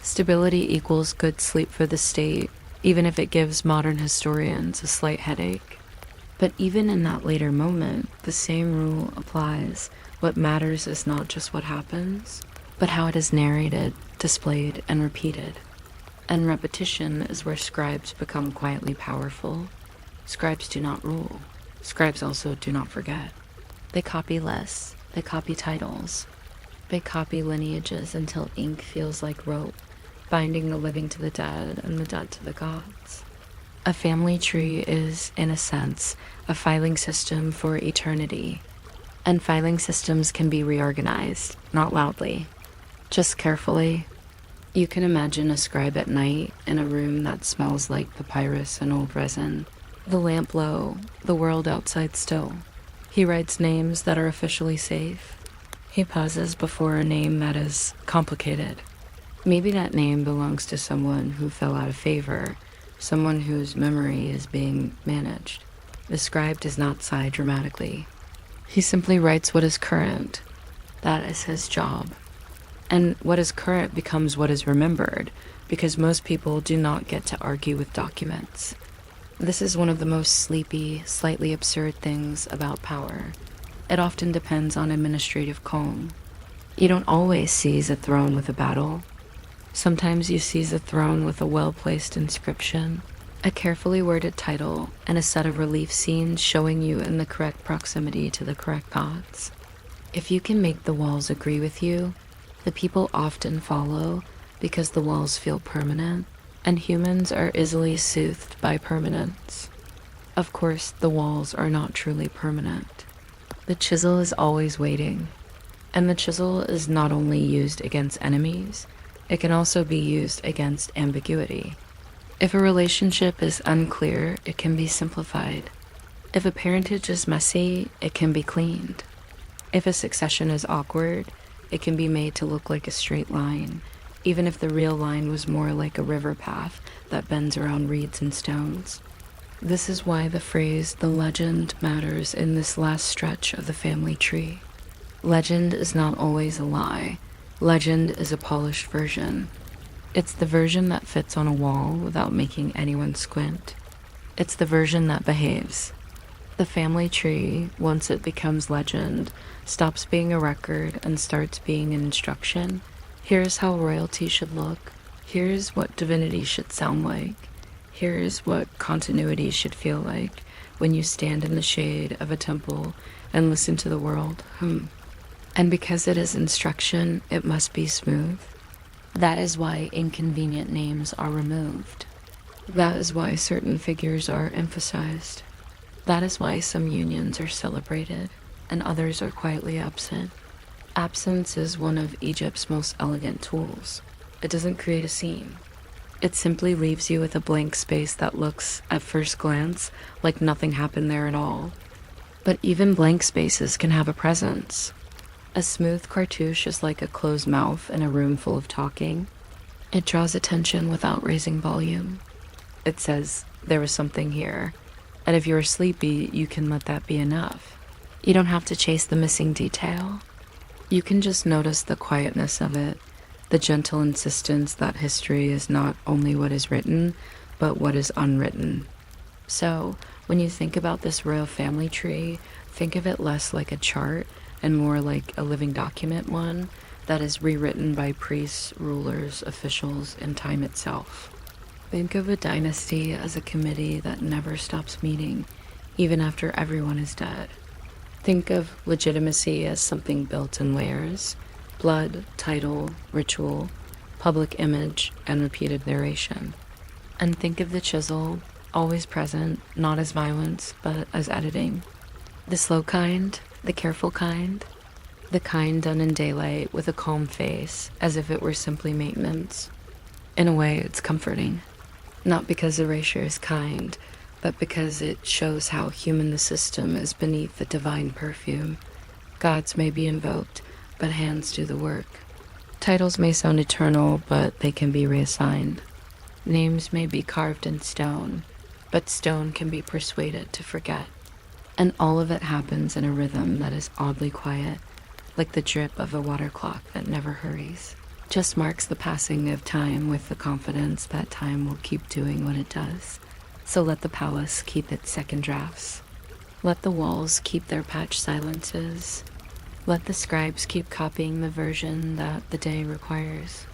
Stability equals good sleep for the state, even if it gives modern historians a slight headache. But even in that later moment, the same rule applies. What matters is not just what happens, but how it is narrated, displayed, and repeated. And repetition is where scribes become quietly powerful. Scribes do not rule. Scribes also do not forget. They copy less. They copy titles. They copy lineages until ink feels like rope, binding the living to the dead and the dead to the gods. A family tree is, in a sense, a filing system for eternity. And filing systems can be reorganized, not loudly, just carefully. You can imagine a scribe at night in a room that smells like papyrus and old resin. The lamp low, the world outside still. He writes names that are officially safe. He pauses before a name that is complicated. Maybe that name belongs to someone who fell out of favor, someone whose memory is being managed. The scribe does not sigh dramatically. He simply writes what is current. That is his job. And what is current becomes what is remembered, because most people do not get to argue with documents. This is one of the most sleepy, slightly absurd things about power. It often depends on administrative calm. You don't always seize a throne with a battle. Sometimes you seize a throne with a well-placed inscription, a carefully worded title, and a set of relief scenes showing you in the correct proximity to the correct gods. If you can make the walls agree with you, the people often follow because the walls feel permanent, and humans are easily soothed by permanence. Of course, the walls are not truly permanent. The chisel is always waiting, and the chisel is not only used against enemies, it can also be used against ambiguity. If a relationship is unclear, it can be simplified. If a parentage is messy, it can be cleaned. If a succession is awkward, it can be made to look like a straight line, even if the real line was more like a river path that bends around reeds and stones. This is why the phrase "the legend" matters in this last stretch of the family tree. Legend is not always a lie. Legend is a polished version. It's the version that fits on a wall without making anyone squint. It's the version that behaves. The family tree, once it becomes legend, stops being a record and starts being an instruction. Here's how royalty should look. Here's what divinity should sound like. Here's what continuity should feel like when you stand in the shade of a temple and listen to the world hum. And because it is instruction, it must be smooth. That is why inconvenient names are removed. That is why certain figures are emphasized. That is why some unions are celebrated and others are quietly absent. Absence is one of Egypt's most elegant tools. It doesn't create a scene. It simply leaves you with a blank space that looks, at first glance, like nothing happened there at all. But even blank spaces can have a presence. A smooth cartouche is like a closed mouth in a room full of talking. It draws attention without raising volume. It says, there was something here. And if you're sleepy, you can let that be enough. You don't have to chase the missing detail. You can just notice the quietness of it, the gentle insistence that history is not only what is written, but what is unwritten. So, when you think about this royal family tree, think of it less like a chart and more like a living document, one that is rewritten by priests, rulers, officials, and time itself. Think of a dynasty as a committee that never stops meeting, even after everyone is dead. Think of legitimacy as something built in layers: blood, title, ritual, public image, and repeated narration. And think of the chisel, always present, not as violence, but as editing. The slow kind, the careful kind, the kind done in daylight with a calm face, as if it were simply maintenance. In a way, it's comforting. Not because erasure is kind, but because it shows how human the system is beneath the divine perfume. Gods may be invoked, but hands do the work. Titles may sound eternal, but they can be reassigned. Names may be carved in stone, but stone can be persuaded to forget. And all of it happens in a rhythm that is oddly quiet, like the drip of a water clock that never hurries. Just marks the passing of time with the confidence that time will keep doing what it does. So let the palace keep its second drafts. Let the walls keep their patched silences. Let the scribes keep copying the version that the day requires.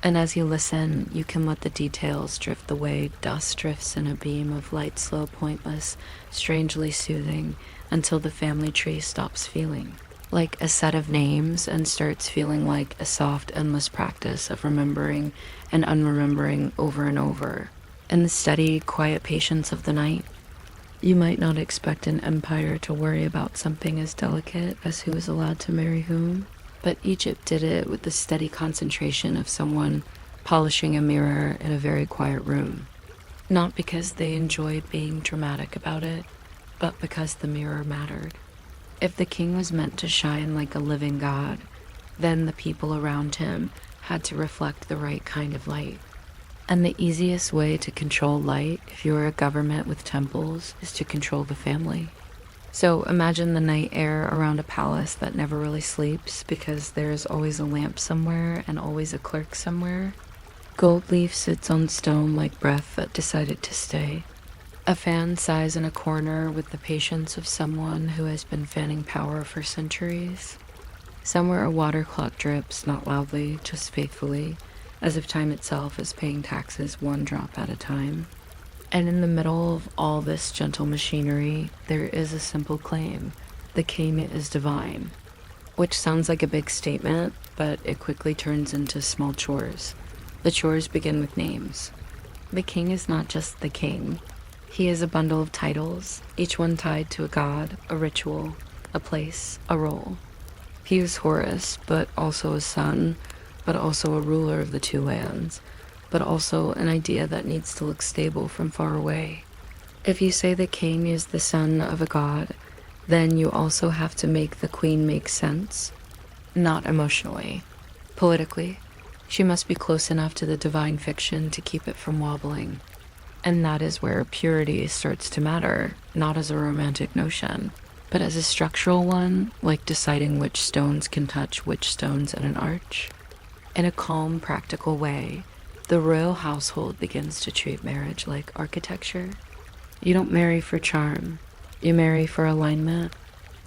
And as you listen, you can let the details drift the way dust drifts in a beam of light, slow, pointless, strangely soothing, until the family tree stops feeling like a set of names and starts feeling like a soft, endless practice of remembering and unremembering over and over. In the steady, quiet patience of the night, you might not expect an empire to worry about something as delicate as who is allowed to marry whom, but Egypt did it with the steady concentration of someone polishing a mirror in a very quiet room. Not because they enjoyed being dramatic about it, but because the mirror mattered. If the king was meant to shine like a living god, then the people around him had to reflect the right kind of light. And the easiest way to control light, if you're a government with temples, is to control the family. So imagine the night air around a palace that never really sleeps because there's always a lamp somewhere and always a clerk somewhere. Gold leaf sits on stone like breath that decided to stay. A fan sighs in a corner with the patience of someone who has been fanning power for centuries. Somewhere a water clock drips, not loudly, just faithfully, as if time itself is paying taxes one drop at a time. And in the middle of all this gentle machinery, there is a simple claim: the king is divine. Which sounds like a big statement, but it quickly turns into small chores. The chores begin with names. The king is not just the king. He is a bundle of titles, each one tied to a god, a ritual, a place, a role. He is Horus, but also a son, but also a ruler of the two lands, but also an idea that needs to look stable from far away. If you say the king is the son of a god, then you also have to make the queen make sense. Not emotionally. Politically, she must be close enough to the divine fiction to keep it from wobbling. And that is where purity starts to matter, not as a romantic notion, but as a structural one, like deciding which stones can touch which stones in an arch. In a calm, practical way, the royal household begins to treat marriage like architecture. You don't marry for charm. You marry for alignment.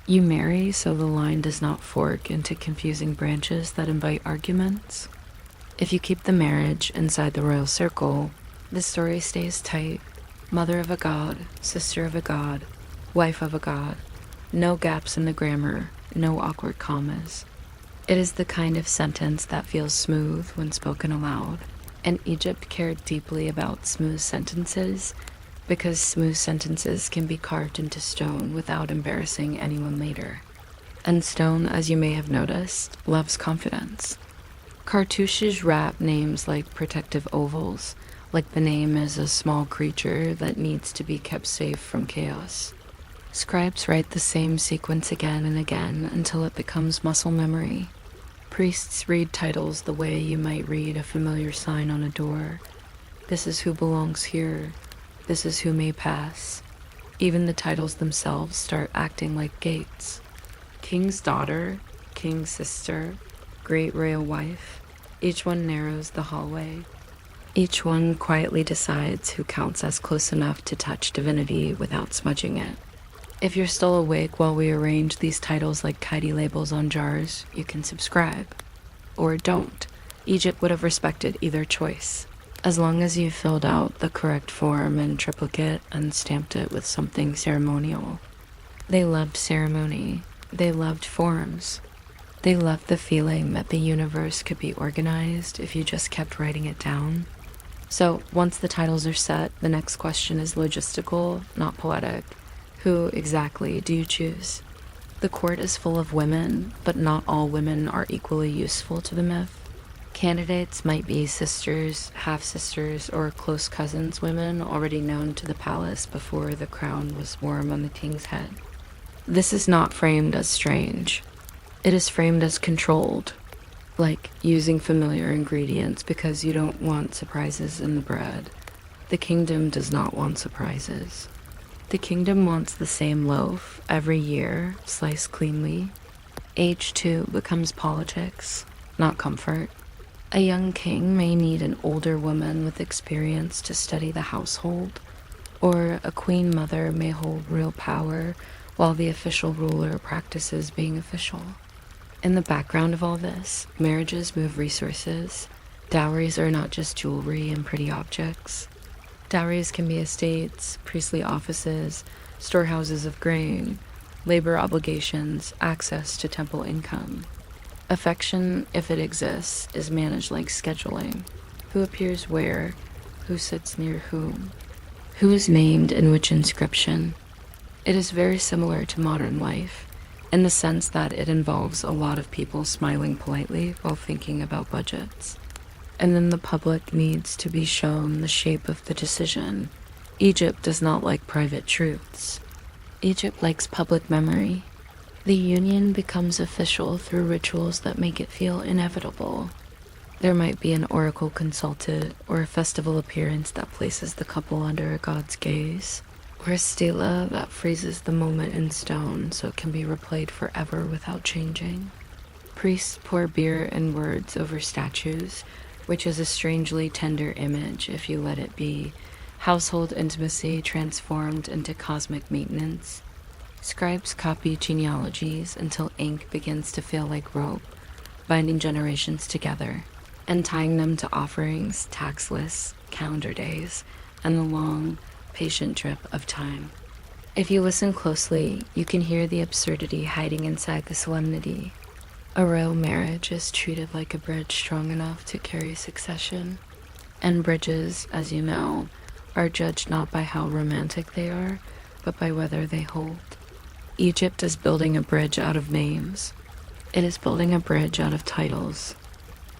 You marry so the line does not fork into confusing branches that invite arguments. If you keep the marriage inside the royal circle, the story stays tight. Mother of a god, sister of a god, wife of a god. No gaps in the grammar, no awkward commas. It is the kind of sentence that feels smooth when spoken aloud. And Egypt cared deeply about smooth sentences because smooth sentences can be carved into stone without embarrassing anyone later. And stone, as you may have noticed, loves confidence. Cartouches wrap names like protective ovals, like the name is a small creature that needs to be kept safe from chaos. Scribes write the same sequence again and again until it becomes muscle memory. Priests read titles the way you might read a familiar sign on a door. This is who belongs here. This is who may pass. Even the titles themselves start acting like gates. King's daughter, king's sister, great royal wife. Each one narrows the hallway. Each one quietly decides who counts as close enough to touch divinity without smudging it. If you're still awake while we arrange these titles like kitey labels on jars, you can subscribe. Or don't. Egypt would have respected either choice. as long as you filled out the correct form in triplicate and stamped it with something ceremonial. They loved ceremony. They loved forms. They loved the feeling that the universe could be organized if you just kept writing it down. So once the titles are set, the next question is logistical, not poetic. Who exactly do you choose? The court is full of women, but not all women are equally useful to the myth. Candidates might be sisters, half-sisters, or close cousins women already known to the palace before the crown was warm on the king's head. This is not framed as strange. It is framed as controlled, like using familiar ingredients because you don't want surprises in the bread. The kingdom does not want surprises. The kingdom wants the same loaf every year, sliced cleanly. Age, too, becomes politics, not comfort. A young king may need an older woman with experience to study the household, or a queen mother may hold real power while the official ruler practices being official. In the background of all this, marriages move resources. Dowries are not just jewelry and pretty objects. Dowries can be estates, priestly offices, storehouses of grain, labor obligations, access to temple income. Affection, if it exists, is managed like scheduling. Who appears where? Who sits near whom? Who is named in which inscription? It is very similar to modern life, in the sense that it involves a lot of people smiling politely while thinking about budgets. And then the public needs to be shown the shape of the decision. Egypt does not like private truths. Egypt likes public memory. The union becomes official through rituals that make it feel inevitable. There might be an oracle consulted, or a festival appearance that places the couple under a god's gaze, or a stela that freezes the moment in stone so it can be replayed forever without changing. Priests pour beer and words over statues, which is a strangely tender image if you let it be. Household intimacy transformed into cosmic maintenance. Scribes copy genealogies until ink begins to feel like rope, binding generations together, and tying them to offerings, tax lists, calendar days, and the long, patient drip of time. If you listen closely, you can hear the absurdity hiding inside the solemnity. A royal marriage is treated like a bridge strong enough to carry succession, and bridges, as you know, are judged not by how romantic they are, but by whether they hold. Egypt is building a bridge out of names. It is building a bridge out of titles.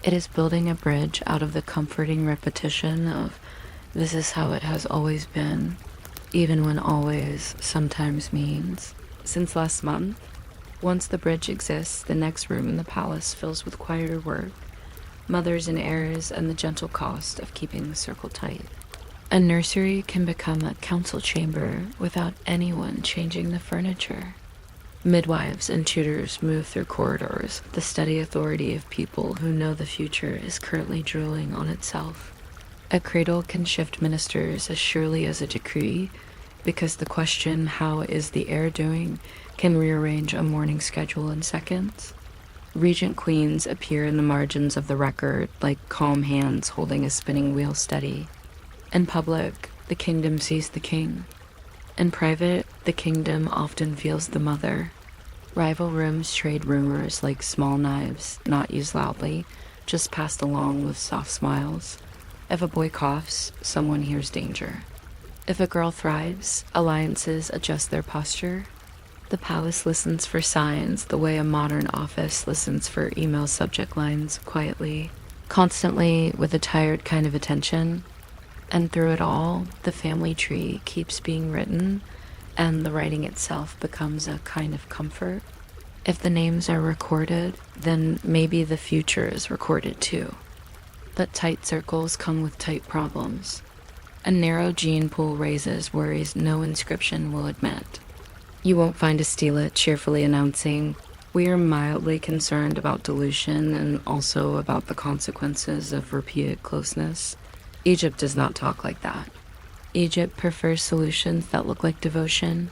It is building a bridge out of the comforting repetition of this is how it has always been, even when always sometimes means. Since last month, once the bridge exists, the next room in the palace fills with quieter work, mothers and heirs, and the gentle cost of keeping the circle tight. A nursery can become a council chamber without anyone changing the furniture. Midwives and tutors move through corridors, the steady authority of people who know the future is currently drooling on itself. A cradle can shift ministers as surely as a decree, because the question, how is the heir doing, can rearrange a morning schedule in seconds. Regent queens appear in the margins of the record like calm hands holding a spinning wheel steady. In public, the kingdom sees the king. In private, the kingdom often feels the mother. Rival rooms trade rumors like small knives, not used loudly, just passed along with soft smiles. If a boy coughs, someone hears danger. If a girl thrives, alliances adjust their posture. The palace listens for signs the way a modern office listens for email subject lines, quietly, constantly, with a tired kind of attention. And through it all, the family tree keeps being written, and the writing itself becomes a kind of comfort. If the names are recorded, then maybe the future is recorded too. But tight circles come with tight problems. A narrow gene pool raises worries no inscription will admit. You won't find a stela cheerfully announcing, "We are mildly concerned about dilution and also about the consequences of repeated closeness." Egypt does not talk like that. Egypt prefers solutions that look like devotion.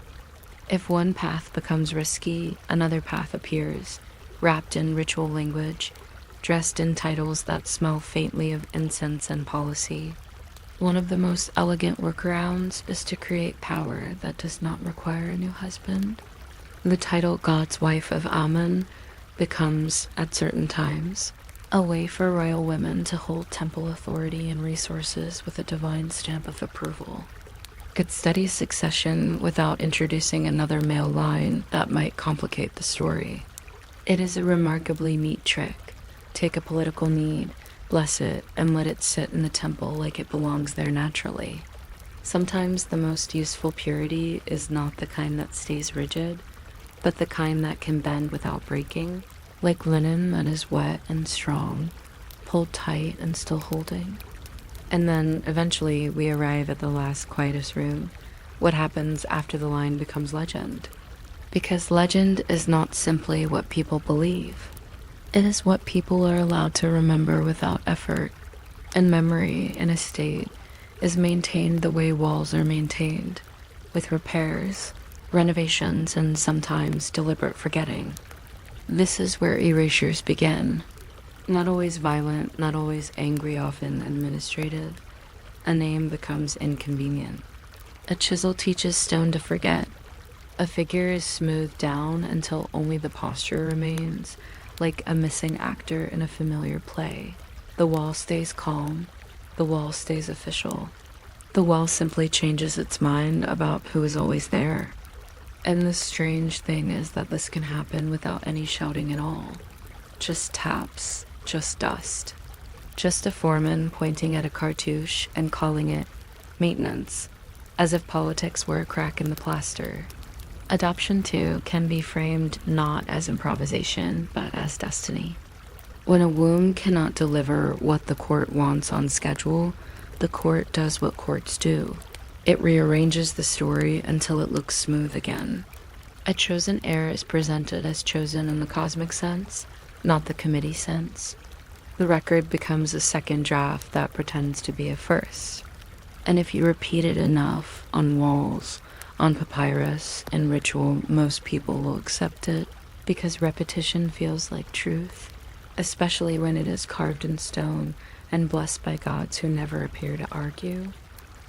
If one path becomes risky, another path appears, wrapped in ritual language, dressed in titles that smell faintly of incense and policy. One of the most elegant workarounds is to create power that does not require a new husband. The title God's Wife of Amun becomes, at certain times, a way for royal women to hold temple authority and resources with a divine stamp of approval. Could study succession without introducing another male line that might complicate the story. It is a remarkably neat trick. Take a political need, bless it, and let it sit in the temple like it belongs there naturally. Sometimes the most useful purity is not the kind that stays rigid, but the kind that can bend without breaking, like linen that is wet and strong, pulled tight and still holding. And then, eventually, we arrive at the last quietest room, what happens after the line becomes legend. Because legend is not simply what people believe. It is what people are allowed to remember without effort, and memory in a state is maintained the way walls are maintained, with repairs, renovations, and sometimes deliberate forgetting. This is where erasures begin. Not always violent, not always angry, often administrative. A name becomes inconvenient. A chisel teaches stone to forget. A figure is smoothed down until only the posture remains, like a missing actor in a familiar play. The wall stays calm. The wall stays official. The wall simply changes its mind about who is always there. And the strange thing is that this can happen without any shouting at all. Just taps, just dust. Just a foreman pointing at a cartouche and calling it maintenance, as if politics were a crack in the plaster. Adoption, too, can be framed not as improvisation, but as destiny. When a womb cannot deliver what the court wants on schedule, the court does what courts do. It rearranges the story until it looks smooth again. A chosen heir is presented as chosen in the cosmic sense, not the committee sense. The record becomes a second draft that pretends to be a first. And if you repeat it enough on walls, on papyrus, and ritual, most people will accept it, because repetition feels like truth, especially when it is carved in stone and blessed by gods who never appear to argue.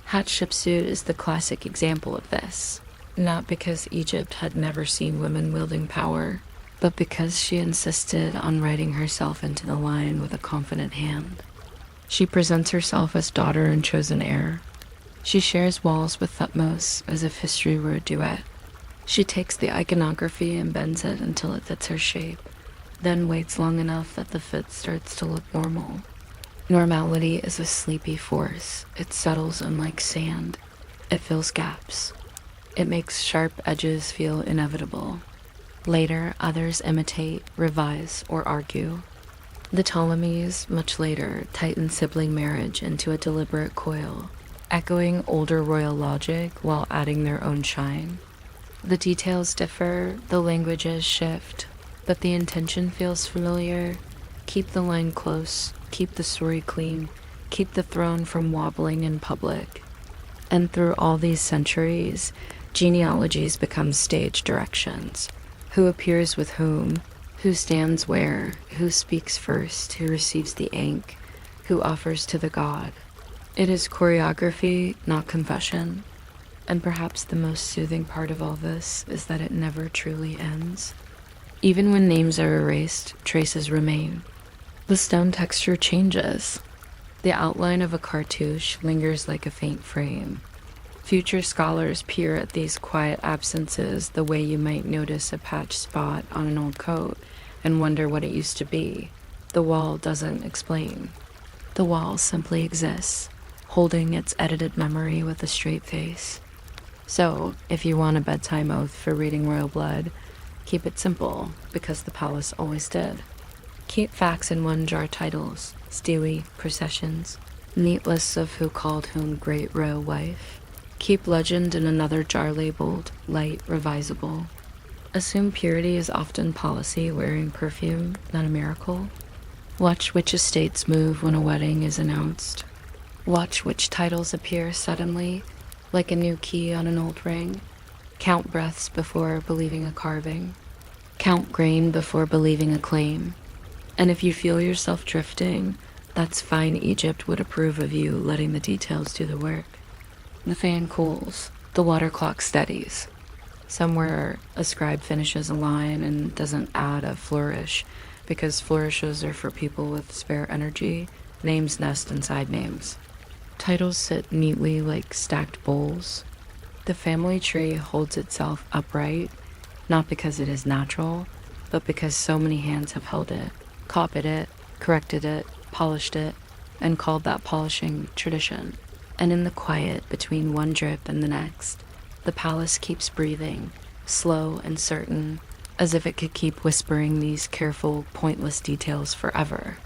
Hatshepsut is the classic example of this, not because Egypt had never seen women wielding power, but because she insisted on writing herself into the line with a confident hand. She presents herself as daughter and chosen heir. She shares walls with Thutmose as if history were a duet. She takes the iconography and bends it until it fits her shape, then waits long enough that the fit starts to look normal. Normality is a sleepy force. It settles unlike sand. It fills gaps. It makes sharp edges feel inevitable. Later, others imitate, revise, or argue. The Ptolemies, much later, tighten sibling marriage into a deliberate coil, echoing older royal logic while adding their own shine. The details differ, the languages shift, but the intention feels familiar. Keep the line close, keep the story clean, keep the throne from wobbling in public. And through all these centuries, genealogies become stage directions. Who appears with whom, who stands where, who speaks first, who receives the ink, who offers to the god. It is choreography, not confession. And perhaps the most soothing part of all this is that it never truly ends. Even when names are erased, traces remain. The stone texture changes. The outline of a cartouche lingers like a faint frame. Future scholars peer at these quiet absences the way you might notice a patched spot on an old coat and wonder what it used to be. The wall doesn't explain. The wall simply exists, holding its edited memory with a straight face. So, if you want a bedtime oath for reading royal blood, keep it simple, because the palace always did. Keep facts in one jar: titles, stele, processions, neat lists of who called whom great royal wife. Keep legend in another jar labeled light, revisable. Assume purity is often policy wearing perfume, not a miracle. Watch which estates move when a wedding is announced. Watch which titles appear suddenly, like a new key on an old ring. Count breaths before believing a carving. Count grain before believing a claim. And if you feel yourself drifting, that's fine. Egypt would approve of you letting the details do the work. The fan cools, the water clock steadies. Somewhere a scribe finishes a line and doesn't add a flourish, because flourishes are for people with spare energy. Names nest inside names. Titles sit neatly like stacked bowls. The family tree holds itself upright, not because it is natural, but because so many hands have held it, copied it, corrected it, polished it, and called that polishing tradition. And in the quiet between one drip and the next, the palace keeps breathing, slow and certain, as if it could keep whispering these careful, pointless details forever.